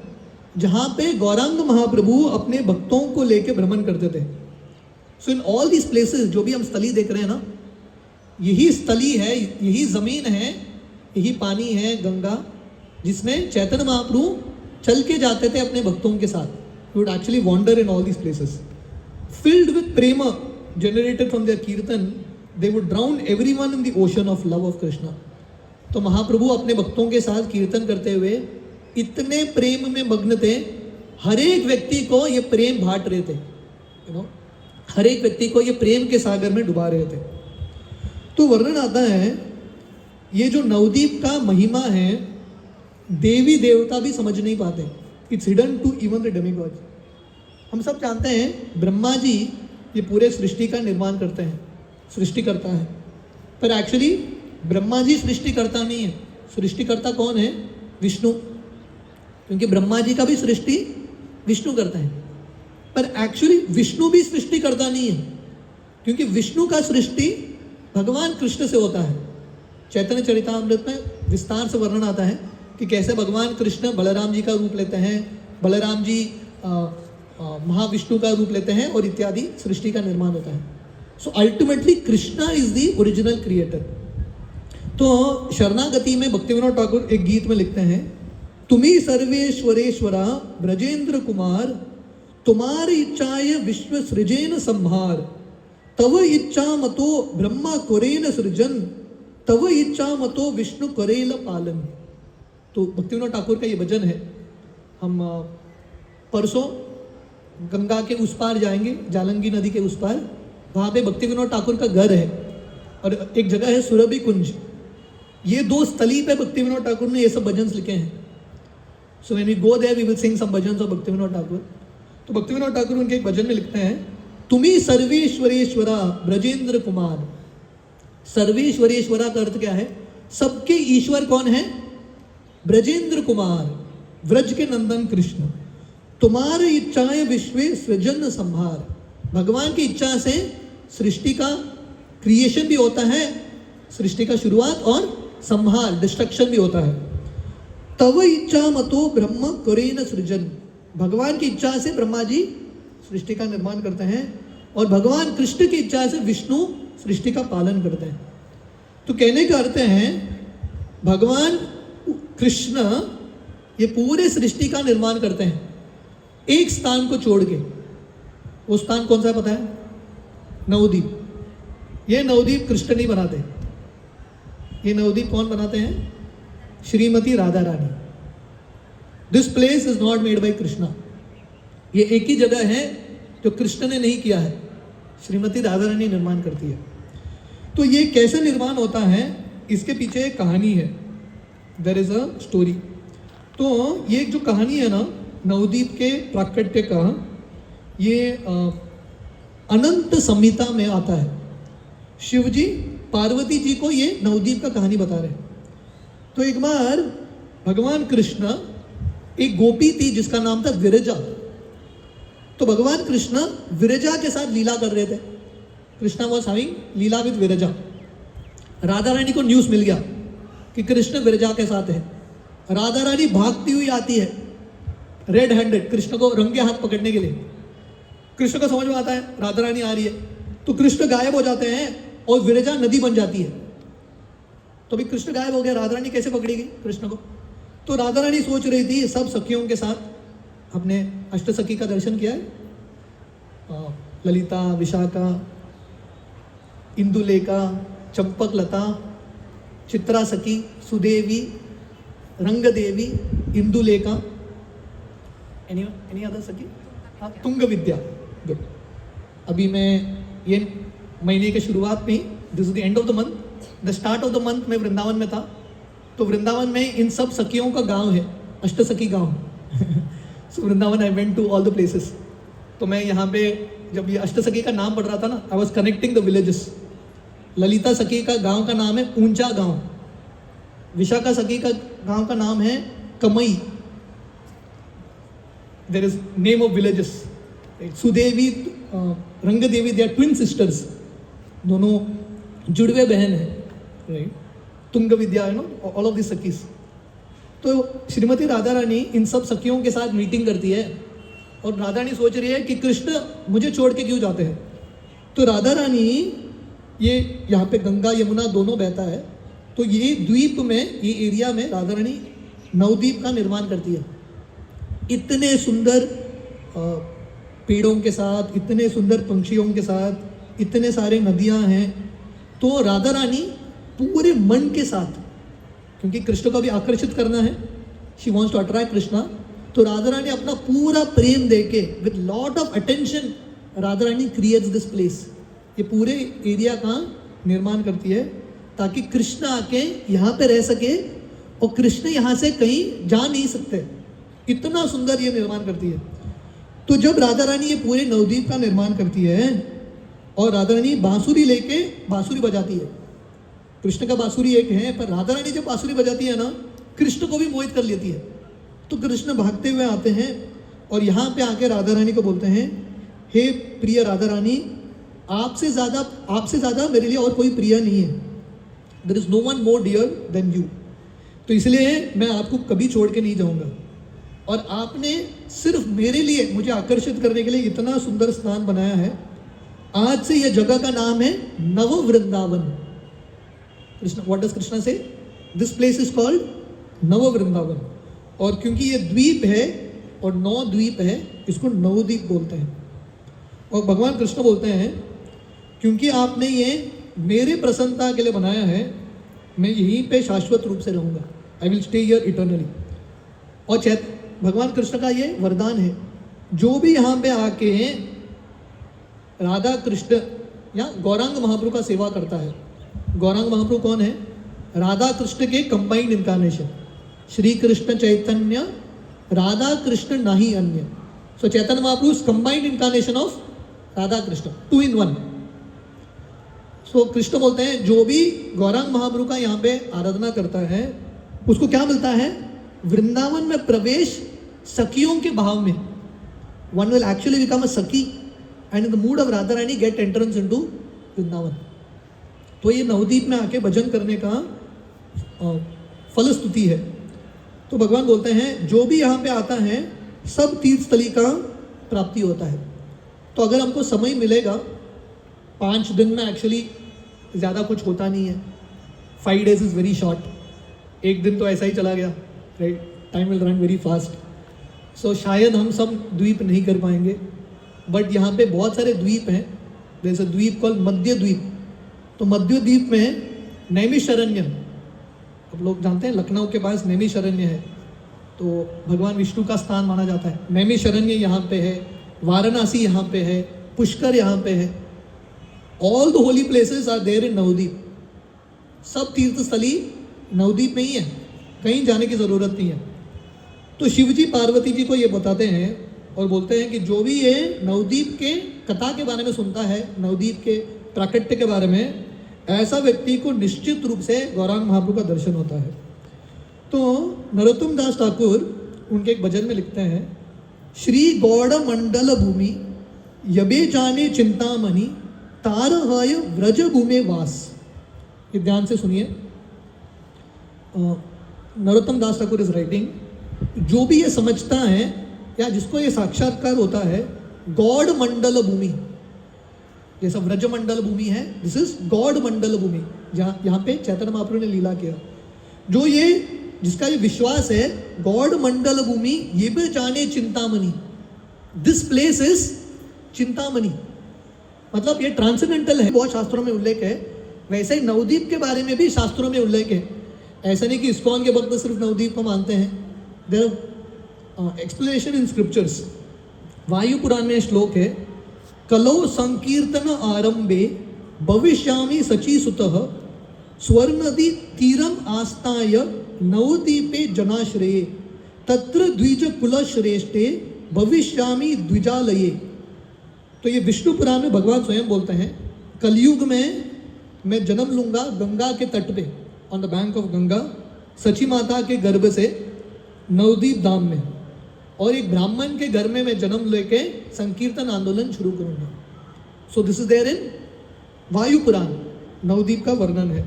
जहाँ पे गौरांग महाप्रभु अपने भक्तों को लेके भ्रमण करते थे। सो इन ऑल दीज प्लेसेस, जो भी हम स्थली देख रहे हैं ना, यही स्थली है, यही जमीन है, यही पानी है, गंगा, जिसमें चैतन्य महाप्रभु चल के जाते थे अपने भक्तों के साथ। he would actually wander in all these places. Filled with prema generated from their kirtan, they would drown everyone in the ocean of love of Krishna. तो महाप्रभु अपने भक्तों के साथ कीर्तन करते हुए इतने प्रेम में मग्न थे, हर एक व्यक्ति को ये प्रेम बांट रहे थे, हर एक व्यक्ति को ये प्रेम के सागर में डुबा रहे थे। तो वर्णन आता है, ये जो नवदीप का महिमा है देवी देवता भी समझ नहीं पाते। It's hidden to even the demigods. हम सब जानते हैं ब्रह्मा जी ये पूरे सृष्टि का निर्माण करते हैं, सृष्टि करता है, पर एक्चुअली ब्रह्मा जी सृष्टिकर्ता नहीं है। सृष्टिकर्ता कौन है? विष्णु, क्योंकि ब्रह्मा जी का भी सृष्टि विष्णु करता है, पर एक्चुअली विष्णु भी सृष्टिकर्ता नहीं है, क्योंकि विष्णु का सृष्टि भगवान कृष्ण से होता है। चैतन्य चरितामृत में विस्तार से वर्णन आता है कि कैसे भगवान कृष्ण बलराम जी का रूप लेते हैं, बलराम जी महाविष्णु का रूप लेते हैं और इत्यादि सृष्टि का निर्माण होता है। So ultimately Krishna is the original creator. तो शरणागति में भक्तिविनोद ठाकुर एक गीत में लिखते हैं, तुम्ही सर्वेश्वरेश्वरा ब्रजेंद्र कुमार, तुम्हारी इच्छाय विश्व सृजेन संहार, तव इच्छा मतो ब्रह्मा करेन सृजन, तव इच्छा मतो विष्णु करेल पालन। तो भक्तिविनोद ठाकुर का ये भजन है। हम परसों गंगा के उस पार जाएंगे, जालंगी नदी के उस पार, वहाँ पे भक्तिविनोद ठाकुर का घर है और एक जगह है सुरभि कुंज। ये दो स्थली पे भक्तिविनोद ठाकुर ने ये सब भजन लिखे हैं। So when we go there we will sing some bhajans of Bhaktivinoda Thakur. तो भक्तिविनोद ठाकुर उनके एक भजन में लिखते हैं, तुम्ही सर्वेश्वरेश्वरा ब्रजेंद्र कुमार। सर्वेश्वरेश्वरा का अर्थ क्या है? सबके ईश्वर कौन है? ब्रजेंद्र कुमार, व्रज के नंदन कृष्ण। तुम्हारी इच्छाएं विश्व सृजन संहार, भगवान की इच्छा से सृष्टि का क्रिएशन भी होता है, सृष्टि का शुरुआत और संहार डिस्ट्रक्शन भी होता है। तव इच्छा मतो ब्रह्म करेन सृजन, भगवान की इच्छा से ब्रह्मा जी सृष्टि का निर्माण करते हैं और भगवान कृष्ण की इच्छा से विष्णु सृष्टि का पालन करते हैं। तो कहने का अर्थ है भगवान कृष्ण ये पूरे सृष्टि का निर्माण करते हैं एक स्थान को छोड़ के। वो स्थान कौन सा है पता है? नवदीप। ये नवदीप कृष्ण नहीं बनाते, ये नवदीप कौन बनाते हैं? Shrimati Radha Rani. This place is not made by Krishna. ये एक ही जगह है जो कृष्ण ने नहीं किया है, श्रीमती राधा रानी निर्माण करती है। तो ये कैसे निर्माण होता है, इसके पीछे एक कहानी है, देयर इज अ स्टोरी। तो ये जो कहानी है ना नवदीप के प्राकट्य का, ये अनंत संहिता में आता है। शिव जी पार्वती जी को ये नवदीप का कहानी बता रहे हैं। तो एक बार भगवान कृष्ण, एक गोपी थी जिसका नाम था विरजा। तो भगवान कृष्ण विरजा के साथ लीला कर रहे थे। Krishna was having leela with Viraja. Radha Rani को न्यूज़ मिल गया कि कृष्ण विरजा के साथ है। राधा रानी भागती हुई आती है रेड हैंडेड कृष्ण को रंगे हाथ पकड़ने के लिए। कृष्ण को समझ में आता है राधा रानी आ रही है, तो कृष्ण गायब हो जाते हैं और विरजा नदी बन जाती है। तो अभी कृष्ण गायब हो गया, राधा रानी कैसे पकड़ेगी कृष्ण को? तो राधा रानी सोच रही थी सब सखियों के साथ अपने अष्टसखी का दर्शन किया है, ललिता, विशाखा, इंदुलेखा, चंपकलता, चित्रा सखी, सुदेवी, रंगदेवी, इंदुलेखा, एनी अदर सखी? हाँ, तुंग विद्या। गुड। अभी मैं ये महीने के शुरुआत में, this is the end of the month, the start of the month में वृंदावन में था। तो वृंदावन में इन सब सखियों का गांव है, अष्टसखी गांव। So Vrindavan I went to all the places. तो मैं यहाँ पे जब ये अष्टसखी का नाम पढ़ रहा था ना, I was connecting the villages. Lalita सखी का गांव का नाम है ऊंचा गांव, विशाखा सखी का गांव का नाम है Kamai. There is name of villages. Sudevi, Rangdevi, they are twin sisters, दोनों जुड़वे बहन है, right? Tung Vidya, you know, all of this sakhis. तो श्रीमती राधा रानी इन सब सखियों के साथ मीटिंग करती है और राधा रानी सोच रही है कि कृष्ण मुझे छोड़ के क्यों जाते हैं। तो राधा रानी, ये यहाँ पे गंगा यमुना दोनों बहता है, तो ये द्वीप में, ये एरिया में राधा रानी नवद्वीप का निर्माण करती है। इतने सुंदर पेड़ों के साथ, इतने सुंदर पंछियों के साथ, इतने सारे नदियां हैं, तो राधा रानी पूरे मन के साथ, क्योंकि कृष्ण को भी आकर्षित करना है, she wants to attract Krishna, तो राधा रानी अपना पूरा प्रेम देके with lot of attention Radha Rani creates this place, ये पूरे एरिया का निर्माण करती है ताकि कृष्ण आके यहाँ पे रह सके और कृष्ण यहाँ से कहीं जा नहीं सकते, इतना सुंदर ये निर्माण करती है। तो जब राधा रानी ये पूरे नवद्वीप का निर्माण करती है और राधा रानी बांसुरी लेके बांसुरी बजाती है, कृष्ण का बांसुरी एक है, पर राधा रानी जब बांसुरी बजाती है ना, कृष्ण को भी मोहित कर लेती है। तो कृष्ण भागते हुए आते हैं और यहाँ पे आके राधा रानी को बोलते हैं, हे प्रिय राधा रानी, आपसे ज़्यादा मेरे लिए और कोई प्रिय नहीं है, there is no one more dear than you. तो इसलिए मैं आपको कभी छोड़ के नहीं जाऊँगा, और आपने सिर्फ मेरे लिए, मुझे आकर्षित करने के लिए इतना सुंदर स्थान बनाया है। आज से यह जगह का नाम है नव वृंदावन। कृष्ण, व्हाट डज कृष्णा से? दिस प्लेस इज कॉल्ड नव वृंदावन। और क्योंकि ये द्वीप है और 9 द्वीप है, इसको नवद्वीप बोलते हैं। और भगवान कृष्ण बोलते हैं, क्योंकि आपने ये मेरे प्रसन्नता के लिए बनाया है, मैं यहीं पे शाश्वत रूप से रहूँगा, I will stay here eternally. और भगवान कृष्ण का ये वरदान है, जो भी यहाँ पे आके राधा कृष्ण या गौरांग महाप्रभु का सेवा करता है, गौरांग महाप्रभु कौन है? राधा कृष्ण के कंबाइंड इनकारनेशन, श्री कृष्ण चैतन्य राधा कृष्ण नहीं अन्य। So Chaitanya Mahaprabhu combined incarnation of Radha Krishna, 2 in 1। So Krishna बोलते हैं, जो भी गौरांग महाप्रभु का यहाँ पे आराधना करता है उसको क्या मिलता है? वृंदावन में प्रवेश सखियों के भाव में। One will actually become a sakhi and in the mood of Radha Rani get entrance into Vrindavan. तो ये नवद्वीप में आके भजन करने का फलस्तुति है। तो भगवान बोलते हैं, जो भी यहाँ पे आता है सब तीर्थस्थली का प्राप्ति होता है। तो अगर हमको समय मिलेगा, 5 दिन में एक्चुअली ज़्यादा कुछ होता नहीं है, 5 days इज़ वेरी शॉर्ट, एक दिन तो ऐसा ही चला गया, right? Time will run very fast. So शायद हम सब द्वीप नहीं कर पाएंगे, बट यहाँ पे बहुत सारे द्वीप हैं। जैसे द्वीप कॉल मध्य द्वीप, तो मध्य द्वीप में नैमिषारण्य, अब लोग जानते हैं लखनऊ के पास नैमिषारण्य है, तो भगवान विष्णु का स्थान माना जाता है। नैमिषारण्य यहाँ पे है, वाराणसी यहाँ पे है, पुष्कर यहाँ पे है। All the holy places are there in Navadvip. सब तीर्थस्थली नवद्वीप में ही है, कहीं जाने की ज़रूरत नहीं है। तो शिवजी पार्वती जी को ये बताते हैं और बोलते हैं कि जो भी ये नवद्वीप के कथा के बारे में सुनता है, नवद्वीप के प्राकट्य के बारे में, ऐसा व्यक्ति को निश्चित रूप से गौरांग महाप्रभु का दर्शन होता है। तो नरोत्तम दास ठाकुर उनके एक भजन में लिखते हैं, श्री गौड़ मंडल भूमि यबे जाने चिंतामणि तारहाय व्रज भूमे वास। ये ध्यान से सुनिए, नरोत्तम दास ठाकुर इज राइटिंग, जो भी ये समझता है या जिसको ये साक्षात्कार होता है, गौड़ मंडल भूमि, जैसा व्रज मंडल भूमि है, दिस इज गौड़ मंडल भूमि, जहाँ यहाँ पे चैतन्य महाप्रभु ने लीला किया। जो ये जिसका ये विश्वास है, गौड़ मंडल भूमि ये भी जाने Chintamani, this place is Chintamani, मतलब ये ट्रांसेंडेंटल है। बहुत शास्त्रों में उल्लेख है, वैसे ही नवद्वीप के बारे में भी शास्त्रों में उल्लेख है। ऐसा नहीं कि इस्कॉन के भक्त सिर्फ नवद्वीप को मानते हैं, देयर एक्सप्लेनेशन इन स्क्रिप्चर्स। वायु पुराण में श्लोक है, कलो संकीर्तन आरंभे भविष्यामि सची सुतः स्वर्णदि तीरम आस्ताय नवद्वीपे जनाश्रये तत्र द्विज कुल श्रेष्ठे भविष्यामि द्विजालये। तो ये विष्णु पुराण में भगवान स्वयं बोलते हैं, कलयुग में मैं जन्म लूंगा गंगा के तट पे, on the bank of Ganga, Sachi माता के गर्भ से नवद्वीप धाम में, और एक ब्राह्मण के घर में मैं जन्म लेके संकीर्तन आंदोलन शुरू करूंगा। So this is there in Vayu Purana, Nabadwip का वर्णन है।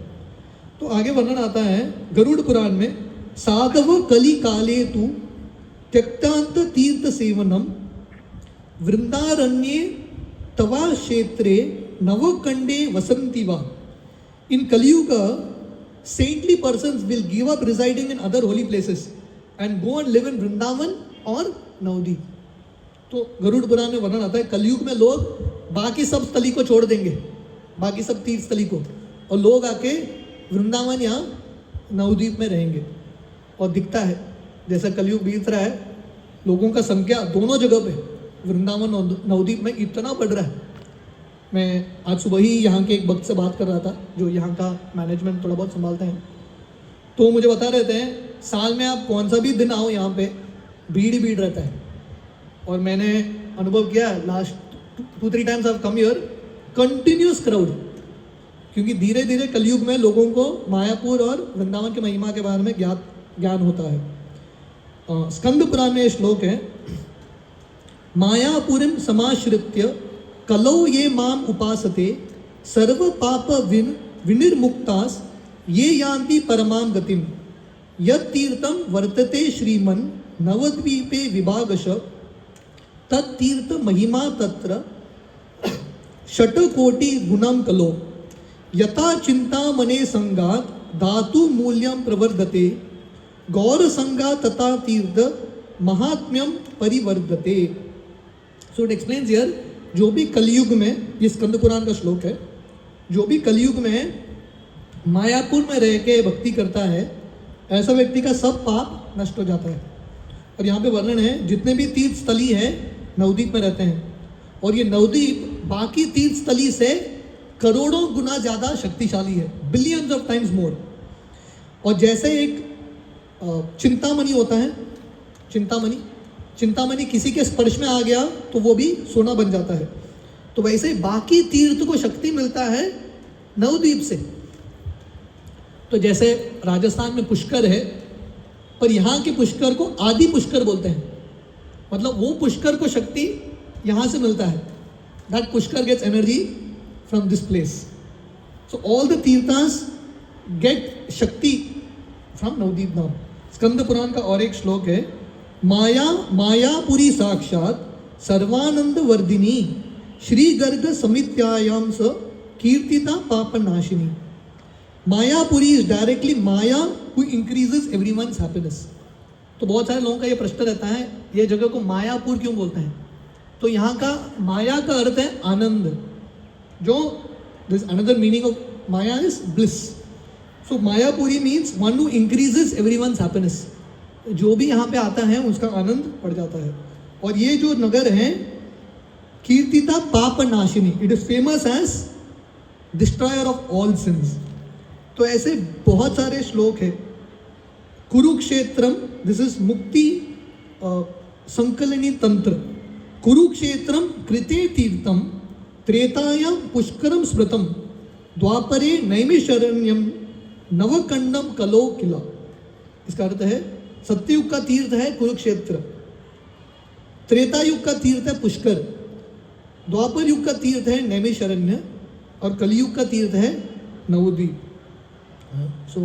तो आगे वर्णन आता है गरुड़ पुराण में, साधव कली काले तु त्यक्तांत तीर्थ सेवनम वृंदारण्ये तवा क्षेत्रे नवकंडे वसंती वा। इन कलयुग saintly persons will give up residing in other holy places and go and live in Vrindavan or Navadvip. तो गरुड़ पुराण में वर्णन आता है कलयुग में लोग बाकी सब स्थली को छोड़ देंगे, बाकी सब तीर्थ स्थली को, और लोग आके वृंदावन या नवद्वीप में रहेंगे। और दिखता है जैसा कलयुग बीत रहा है, लोगों का संख्या दोनों जगह पे वृंदावन और नवद्वीप में इतना बढ़ रहा है। मैं आज सुबह ही यहाँ के एक भक्त से बात कर रहा था जो यहाँ का मैनेजमेंट थोड़ा बहुत संभालते हैं, तो मुझे बता रहे थे साल में आप कौन सा भी दिन आओ यहाँ पे भीड़ ही भीड़ रहता है। और मैंने अनुभव किया last 2-3 times I have come here, continuous crowd, क्योंकि धीरे धीरे कलयुग में लोगों को मायापुर और वृंदावन की महिमा के बारे में ज्ञान होता है। स्कंद पुराण में श्लोक है, मायापुरीम समाश्रित्य कलौ ये माम उपासते सर्व पाप विनिर्मुक्तास ये यान्ति परमाम गतिम यत्तीर्थम वर्तते श्रीमन नवद्वीपे विभागश तत्तीर्थ महिमा तत्र षट्कोटि गुणम कलो यथा चिंतामणे संगात धातु मूल्यम प्रवर्धते गौर संगा तथा तीर्थ mahatmyam परिवर्धते। So it explains here, जो भी कलयुग में, ये स्कंद पुराण का श्लोक है, जो भी कलयुग में मायापुर में रह के भक्ति करता है ऐसा व्यक्ति का सब पाप नष्ट हो जाता है। और यहाँ पे वर्णन है जितने भी तीर्थ स्थली है नवद्वीप में रहते हैं, और ये नवद्वीप बाकी तीर्थ स्थली से करोड़ों गुना ज़्यादा शक्तिशाली है, बिलियंस ऑफ टाइम्स मोर। और जैसे एक चिंतामणि होता है, चिंतामणि किसी के स्पर्श में आ गया तो वो भी सोना बन जाता है, तो वैसे बाकी तीर्थ को शक्ति मिलता है नवद्वीप से। तो जैसे राजस्थान में पुष्कर है, पर यहाँ के पुष्कर को आदि पुष्कर बोलते हैं, मतलब वो पुष्कर को शक्ति यहाँ से मिलता है, that Pushkar gets energy from this place. So all the tirthas get shakti from Navadvip नाम। स्कंद पुराण का और एक श्लोक है, मायापुरी साक्षात सर्वानंद वर्धिनी श्री गर्ग समित्यायाम स कीर्तिता पापनाशिनी। Mayapuri is directly maya who increases everyone's happiness. तो बहुत सारे लोगों का ये प्रश्न रहता है, ये जगह को मायापुर क्यों बोलते हैं? तो यहाँ का माया का अर्थ है आनंद, जो this another meaning of Maya is bliss. So Mayapuri means one who increases everyone's happiness, जो भी यहाँ पे आता है उसका आनंद बढ़ जाता है। और ये जो नगर है कीर्तिता पाप नाशिनी, it is famous as destroyer of all sins. तो ऐसे बहुत सारे श्लोक है। कुरुक्षेत्रम, दिस इज मुक्ति संकलनी तंत्र। कुरुक्षेत्रम कृते तीर्थम त्रेतायाम पुष्करम स्मृतम द्वापरे नैमिषारण्यम नवकंडम कलो किला। इसका अर्थ है सत्ययुग का तीर्थ है कुरुक्षेत्र, त्रेता युग का तीर्थ है पुष्कर, द्वापर युग का तीर्थ है नैमिषारण्य, और कलयुग का तीर्थ है Navadvip. So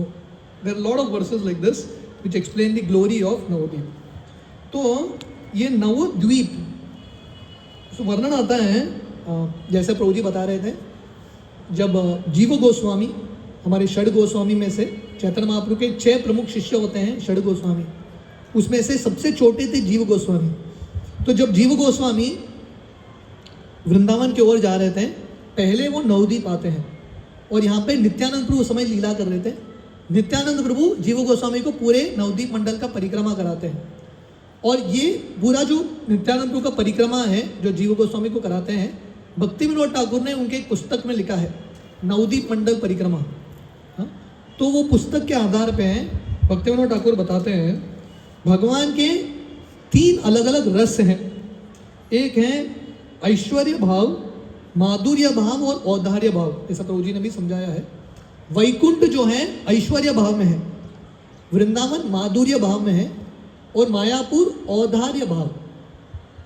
there are lot of verses like this which explain the glory of Navadvip. तो ये नवद्वीप वर्णन आता है, जैसे प्रभु जी बता रहे थे, जब जीव गोस्वामी, हमारे षड गोस्वामी में से चैतन्य महाप्रभु के 6 प्रमुख शिष्य होते हैं षड गोस्वामी, उसमें से सबसे छोटे थे जीव गोस्वामी। तो जब जीव गोस्वामी वृंदावन की ओर जा रहे थे, पहले वो नवद्वीप आते हैं, और यहाँ पे नित्यानंद प्रभु उस समय लीला कर रहे थे। नित्यानंद प्रभु जीव गोस्वामी को पूरे नवद्वीप मंडल का परिक्रमा कराते हैं, और ये पूरा जो नित्यानंद प्रभु का परिक्रमा है जो जीव गोस्वामी को कराते हैं, भक्ति विनोद ठाकुर ने उनके एक पुस्तक में लिखा है नवद्वीप मंडल परिक्रमा। हाँ? तो वो पुस्तक के आधार पे हैं, भक्ति विनोद ठाकुर बताते हैं भगवान के 3 अलग अलग रस हैं। एक है ऐश्वर्य भाव, माधुर्य भाव और औदार्य भाव, ऐसा प्रभु जी ने भी समझाया है। वैकुंठ जो है ऐश्वर्य भाव में है, वृंदावन माधुर्य भाव में है, और मायापुर औदार्य भाव।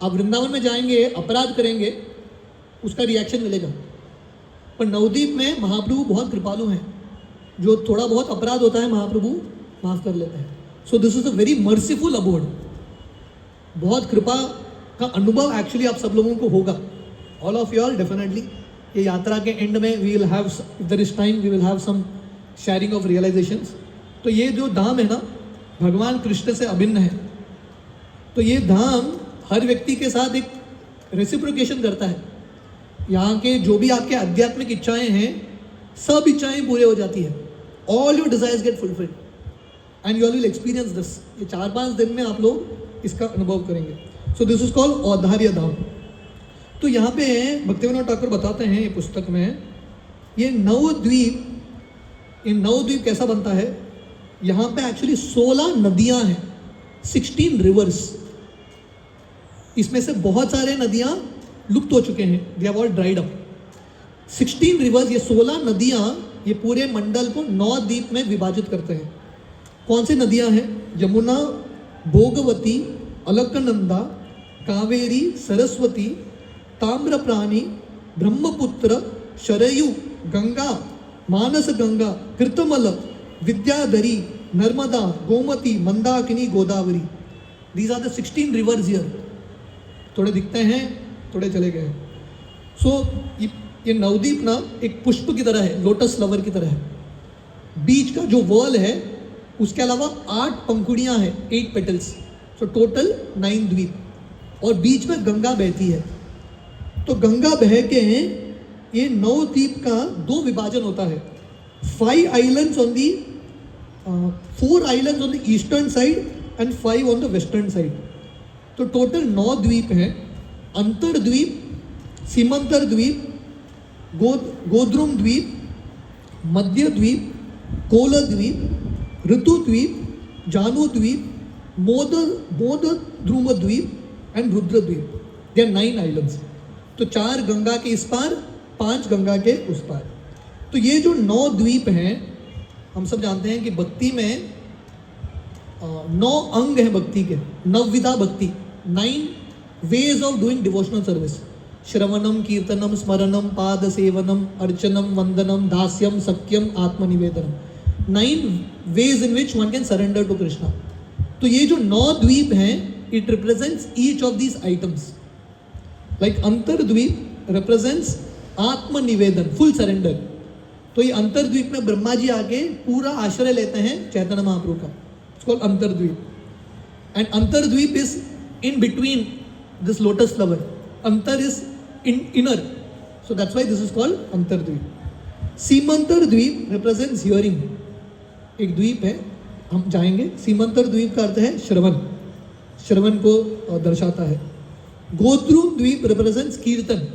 आप वृंदावन में जाएंगे, अपराध करेंगे, उसका रिएक्शन मिलेगा, पर नवद्वीप में महाप्रभु बहुत कृपालु हैं, जो थोड़ा बहुत अपराध होता है महाप्रभु माफ कर लेते हैं। So this is a very merciful abode. बहुत कृपा का अनुभव एक्चुअली आप सब लोगों को होगा, all of you all definitely. ये यात्रा के एंड में we will have, if there is time, we will have some sharing of realizations. तो ये जो धाम है ना, भगवान कृष्ण से अभिन्न है। तो ये धाम हर व्यक्ति के साथ एक रेसिप्रोकेशन करता है। यहाँ के जो भी आपके आध्यात्मिक इच्छाएं हैं, सब इच्छाएं पूरे हो जाती है। All your desires gate fulfilled and you all will experience this. ये 4-5 दिन में आप लोग इसका अनुभव करेंगे। सो दिस इज कॉल्ड औदार्य धाम। तो यहाँ पे भक्तिविनोद ठाकुर बताते हैं ये पुस्तक में, ये नवद्वीप, ये नवद्वीप कैसा बनता है। यहाँ पे एक्चुअली 16 नदियाँ हैं, 16 रिवर्स। इसमें से बहुत सारे नदियाँ लुप्त हो चुके हैं, they have all dried up. 16 reverse, ये 16 नदियाँ ये पूरे मंडल को 9 द्वीप में विभाजित करते हैं। कौन सी नदियाँ हैं? Yamuna, Bhogavati, Alaknanda, Kaveri, Saraswati, Tamraparni, Brahmaputra, Sarayu, Ganga, Manas Ganga, Kritamala, Vidyadhari, Narmada, Gomati, Mandakini, Godavari. These are the 16 rivers here. थोड़े दिखते हैं, थोड़े चले गए। सो ये नवद्वीप ना एक पुष्प की तरह है, लोटस फ्लावर की तरह है। बीच का जो वॉल है उसके अलावा 8 पंखुड़ियाँ हैं, 8 पेटल्स। सो टोटल 9 द्वीप, और बीच में गंगा बहती है। तो गंगा बह के ये 9 द्वीप का 2 विभाजन होता है। 5 islands on the 4 islands on the eastern side and 5 on the western side. तो टोटल 9 द्वीप हैं। अंतरद्वीप, सीमंतर द्वीप, गोद्रुम द्वीप, मध्य द्वीप, कोल द्वीप, ऋतु द्वीप, जानु द्वीप, मोद ध्रुव द्वीप एंड रुद्र द्वीप। They are 9 islands. तो 4 गंगा के इस पार, 5 गंगा के उस पार। तो ये जो 9 द्वीप हैं, हम सब जानते हैं कि भक्ति में 9 अंग हैं भक्ति के, नवविधा भक्ति, 9 ways of doing devotional service. श्रवणम, कीर्तनम, स्मरणम, पाद सेवनम, अर्चनम, वंदनम, दास्यम, सख्यम, आत्मनिवेदनम। 9 ways in which one can surrender to Krishna. तो ये जो 9 द्वीप हैं, it represents each of these items. Like Antardwip represents atmanivedan, full surrender. तो ये अंतरद्वीप में ब्रह्मा जी आके पूरा आश्रय लेते हैं चैतन्य महाप्रभु का। It's called Antardwip. And Antardwip is in between this lotus flower. Antar is in inner, so that's why this is called Antardwip. Simantar dwip represents hearing. एक द्वीप है, हम जाएंगे। सीमंतर द्वीप का अर्थ है श्रवण, श्रवण को दर्शाता है। गोद्रुम द्वीप रिप्रेजेंट्स कीर्तन,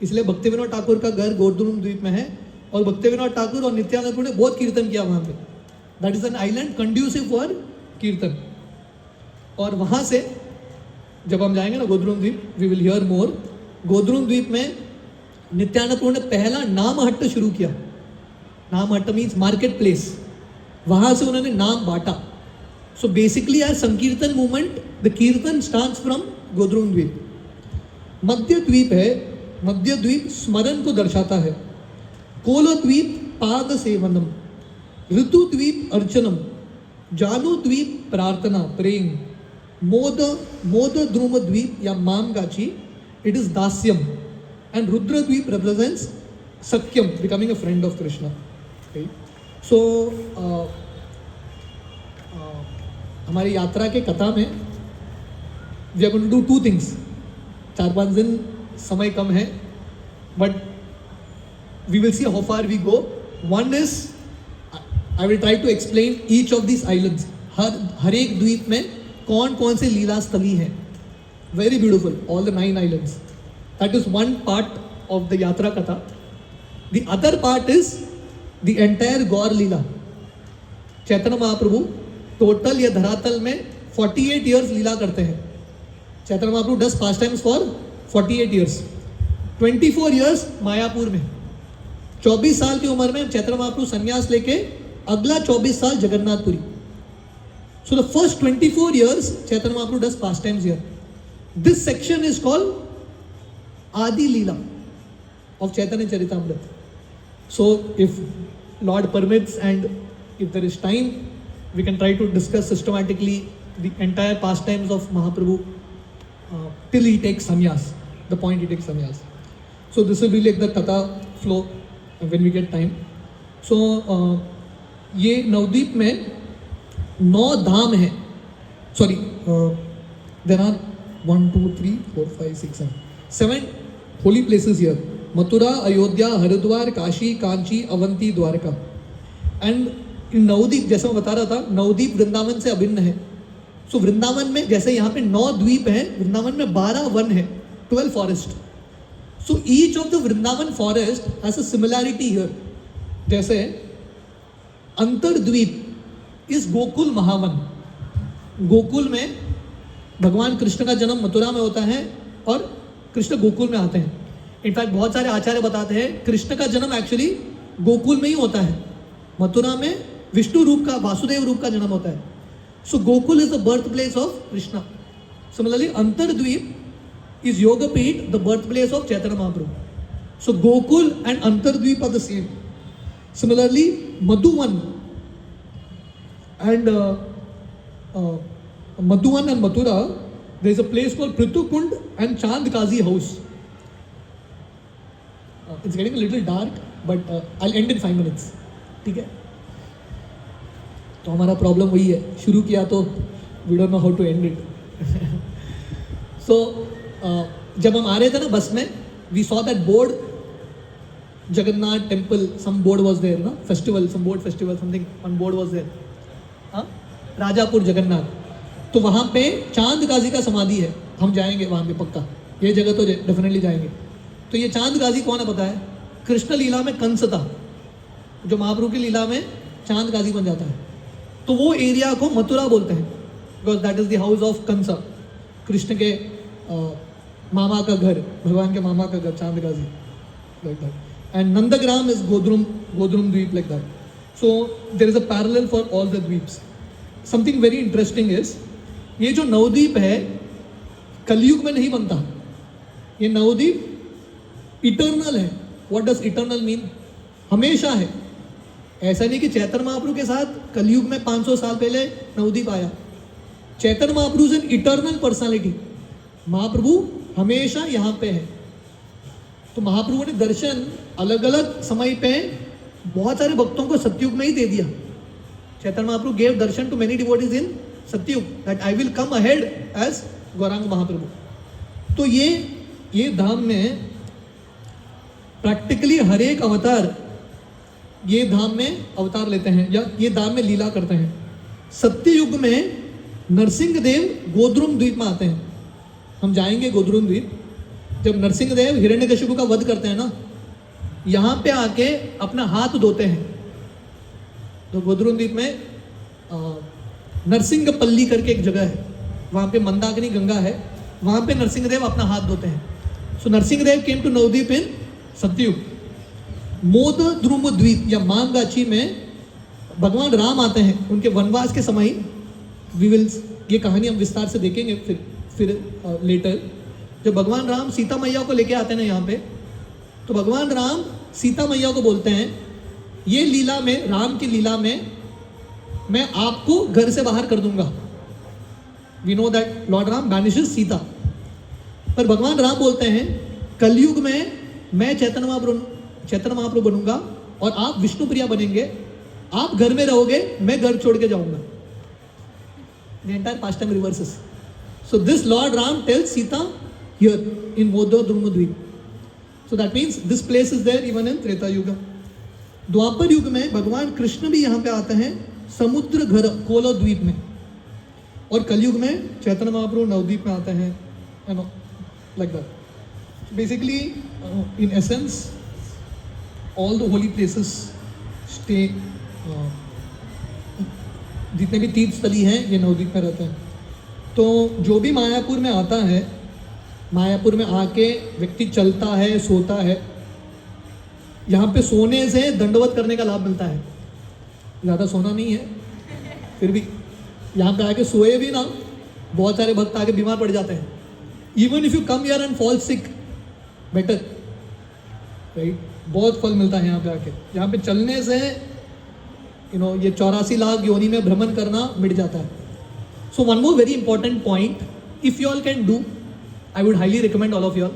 इसलिए भक्तिविनोद ठाकुर का घर गोद्रुम द्वीप में है, और भक्तिविनोद ठाकुर और नित्यानंद ने बहुत कीर्तन किया वहाँ पे। That is an island conducive for कीर्तन। और वहाँ से जब हम जाएंगे ना गोद्रुम द्वीप, वी विल हियर मोर। गोद्रुम द्वीप में नित्यानंद ने पहला नाम हट्ट शुरू किया। नाम हट्ट मीन्स मार्केट प्लेस। वहाँ से उन्होंने नाम बांटा। सो बेसिकली एज संकीर्तन मूवमेंट, द कीर्तन स्टार्ट्स फ्रॉम गोद्रुम द्वीप। मध्य द्वीप है, मध्य द्वीप स्मरण को दर्शाता है। कोल द्वीप पाद सेवनम, ऋतु द्वीप अर्चनम, जानु द्वीप प्रार्थना, प्रेम, मोद ध्रुव द्वीप या Mamgachi, it is dasyam, and Rudra dwip represents sakhyam, becoming a friend of Krishna. So हमारी यात्रा के कथा में we are going to do 2 things. 4-5 दिन समय कम है, but we will see how far we go. One is I will try to explain each of this islands. हर एक द्वीप में कौन कौन से लीला स्थली हैं। Very beautiful, all the 9 islands. That is one part of the yatra katha. The other part is the entire Gaur leela. Chaitanya Mahaprabhu total या धरातल में 48 ईयर्स लीला करते हैं। चैतन्य महाप्रभु डज पास्ट टाइम्स फॉर 48 ईयर्स। 24 ईयर्स मायापुर में। 24 साल की उम्र में चैतन्य महाप्रभु संन्यास लेके अगला 24 साल Jagannathpuri. So the first 24 years Chaitanya Mahaprabhu does pastimes here. This section is called Adi Leela of Chaitanya Charitamrita. So if Lord permits and if there is time, we can try to discuss systematically the entire pastimes of Mahaprabhu till he takes sannyas, the point he takes sannyas. So this will be like the katha flow when we get time. So ये नवद्वीप में 9 धाम है। Sorry, there are 1 2 3 4 5 6 7 holy places here. Mathura, Ayodhya, Haridwar, Kashi, Kanchi, Avanti, Dwarka. And in Navadvip, जैसे मैं बता रहा था, नवद्वीप वृंदावन से अभिन्न है. सो वृंदावन में जैसे यहाँ पे 9 द्वीप हैं, वृंदावन में 12 वन है, 12 forest. So each of the Vrindavan forest has a similarity here. जैसे अंतरद्वीप इस गोकुल महावन. गोकुल में भगवान कृष्ण का जन्म मथुरा में होता है और कृष्ण गोकुल में आते हैं. इनफैक्ट बहुत सारे आचार्य बताते हैं कृष्ण का जन्म एक्चुअली गोकुल में ही होता है. मथुरा में विष्णु रूप का, वासुदेव रूप का जन्म होता है. So Gokul is the birth place of Krishna. Similarly Antardwip is Yogapeeth, the birth place of Chaitanya Mahaprabhu. So Gokul and Antardwip are the same. Similarly Madhuvan and Madhuvan and Mathura, there is a place called Prithukund and Chandkazi house. It's getting a little dark, but I'll end in 5 minutes. ठीक है? तो हमारा problem वही है, शुरू किया तो we don't know how to end it. So जब हम आ रहे थे ना बस में, we saw that board, Jagannath temple, some board was there, ना festival, some board festival, something, one board was there. हाँ, राजापुर जगन्नाथ. तो वहाँ पे चांद गाजी का समाधि है. हम जाएंगे वहाँ पे पक्का, ये जगह तो डेफिनेटली जाएंगे. तो ये चांद गाजी कौन है पता है? कृष्ण लीला में कंस था, जो महाप्रभु की लीला में चांद गाजी बन जाता है. तो वो एरिया को मथुरा बोलते हैं, because that is the house of Kansa, Krishna के मामा का घर, भगवान के मामा का घर, Chand Kazi, like that. And Nandgram is Godrum dwip, like that. So there is a parallel for all the dweeps. Something very interesting is, ये जो नवद्वीप है कलयुग में नहीं बनता. ये नवद्वीप इटर्नल है. What does eternal mean? हमेशा है. ऐसा नहीं कि चैतन्य महाप्रभु के साथ कलयुग में 500 साल पहले नवद्वीप आया. Chaitanya Mahaprabhu is an eternal personality. महाप्रभु हमेशा यहाँ पे है. तो महाप्रभु ने दर्शन अलग अलग समय पे बहुत सारे भक्तों को सतयुग में ही दे दिया. Chaitanya Mahaprabhu gave darshan to many devotees in Satyuga, that I will come ahead as Gauranga Mahaprabhu. तो ये धाम में प्रैक्टिकली हर एक अवतार ये धाम में अवतार लेते हैं या ये धाम में लीला करते हैं. सत्ययुग में नरसिंह देव गोद्रुम द्वीप में आते हैं. हम जाएंगे गोद्रुम द्वीप. जब नरसिंह देव हिरण्यकशिपु का वध करते हैं ना, यहाँ पे आके अपना हाथ धोते हैं. तो गोद्रुम द्वीप में नरसिंह पल्ली करके एक जगह है, वहाँ पे मंदाकिनी गंगा है, वहाँ पे नरसिंह देव अपना हाथ धोते हैं. सो नरसिंह देव केम टू नवद्वीप इन सतयुग. मोद ध्रुम द्वीप या मांगाची में भगवान राम आते हैं उनके वनवास के समय. वी विल, ये कहानी हम विस्तार से देखेंगे फिर लेटर. जब भगवान राम सीता मैया को लेके आते हैं ना यहाँ पे, तो भगवान राम सीता मैया को बोलते हैं, ये लीला में, राम की लीला में मैं आपको घर से बाहर कर दूंगा. We know that lord Ram banishes Sita. पर भगवान राम बोलते हैं कलयुग में मैं चैतन्य महाप्रभु बनूंगा और आप विष्णु प्रिया बनेंगे. आप घर में रहोगे, मैं घर छोड़ के जाऊंगा. The entire pastime reverses. So this Lord Ram tells Sita here in Mododruma Dweep. So that means this place is there even in Treta Yuga. द्वापर युग में भगवान कृष्ण भी यहाँ पे आते हैं समुद्र घर कोलो द्वीप में, और कलयुग में चैतन्य महाप्रभु नवद्वीप में आते हैं. Like that. So basically, in essence, all the holy places stay. जितने भी तीर्थ स्थली हैं ये नवद्वीप में रहते हैं. तो जो भी मायापुर में आता है, मायापुर में आके व्यक्ति चलता है, सोता है. यहाँ पे सोने से दंडवत करने का लाभ मिलता है. ज़्यादा सोना नहीं है, फिर भी यहाँ पे आके सोए भी ना, बहुत सारे भक्त आके बीमार पड़ जाते हैं. Even if you come here and fall sick, better, right. बहुत फल मिलता है यहाँ पे आके. यहाँ पे चलने से ये 84 लाख योनि में भ्रमण करना मिट जाता है. So one more very important point, if you all can do, I would highly recommend all of you all,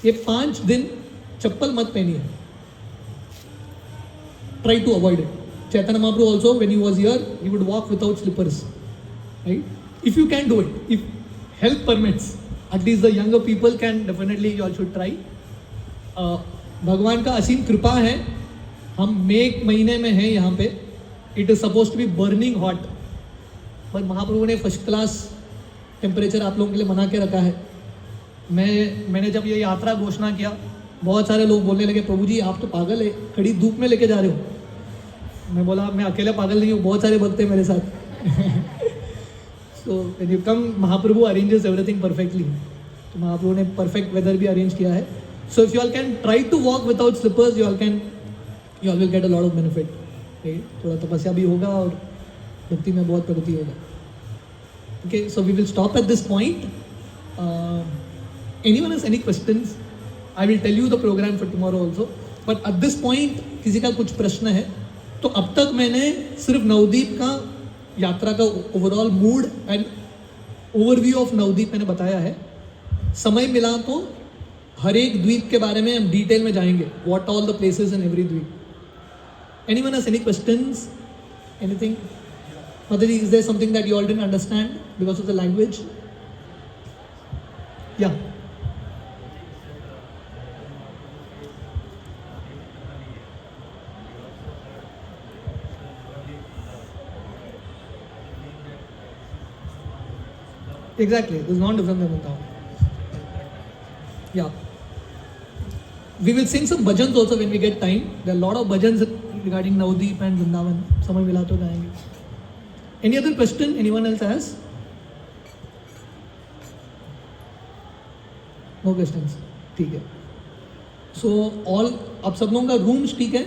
ये 5 दिन चप्पल मत पहनिए. Try to avoid it. Chaitanya Mahaprabhu also when he was here he would walk without slippers, right. If you can do it, if health permits, at least the younger people can definitely, you all should try. भगवान का असीम कृपा है, हम मई महीने में हैं यहाँ पे. It is suppose to be burning hot, पर महाप्रभु ने फर्स्ट क्लास टेम्परेचर आप लोगों के लिए बना के रखा है. मैंने जब ये यात्रा घोषणा किया, बहुत सारे लोग बोलने लगे प्रभु जी आप तो पागल है, खड़ी धूप में लेके जा रहे हो. मैं बोला मैं अकेले पागल नहीं हूँ, बहुत सारे भक्त हैं मेरे साथ. So when you come, Mahaprabhu arranges everything perfectly. तो महाप्रभु ने परफेक्ट वेदर भी अरेंज किया है. So if you all can try to walk without slippers, you all will get a lot of benefit. थोड़ा तपस्या भी होगा और भक्ति में बहुत प्रगति होगा. Okay, so we will stop at this point. Anyone has any questions? I will tell you the programme for tomorrow also, but at this point किसी का कुछ प्रश्न है तो अब तक मैंने सिर्फ नवद्वीप का यात्रा का overall mood and overview of Navadvip मैंने बताया है. समय मिला तो हर एक द्वीप के बारे में हम डिटेल में जाएंगे, what all the places in every dwip. Anyone has any questions? Anything? Mataji, is there something that you all didn't understand because of the language? Yeah. Exactly, this is not different than Vrindavan. Yeah. We will sing some bhajans also when we get time. There are a lot of bhajans regarding Navdeep and Vrindavan. समय मिला तो गाएंगे. Any other question anyone else has? No questions. ठीक है. So all, अब सब लोगों का रूम्स ठीक है.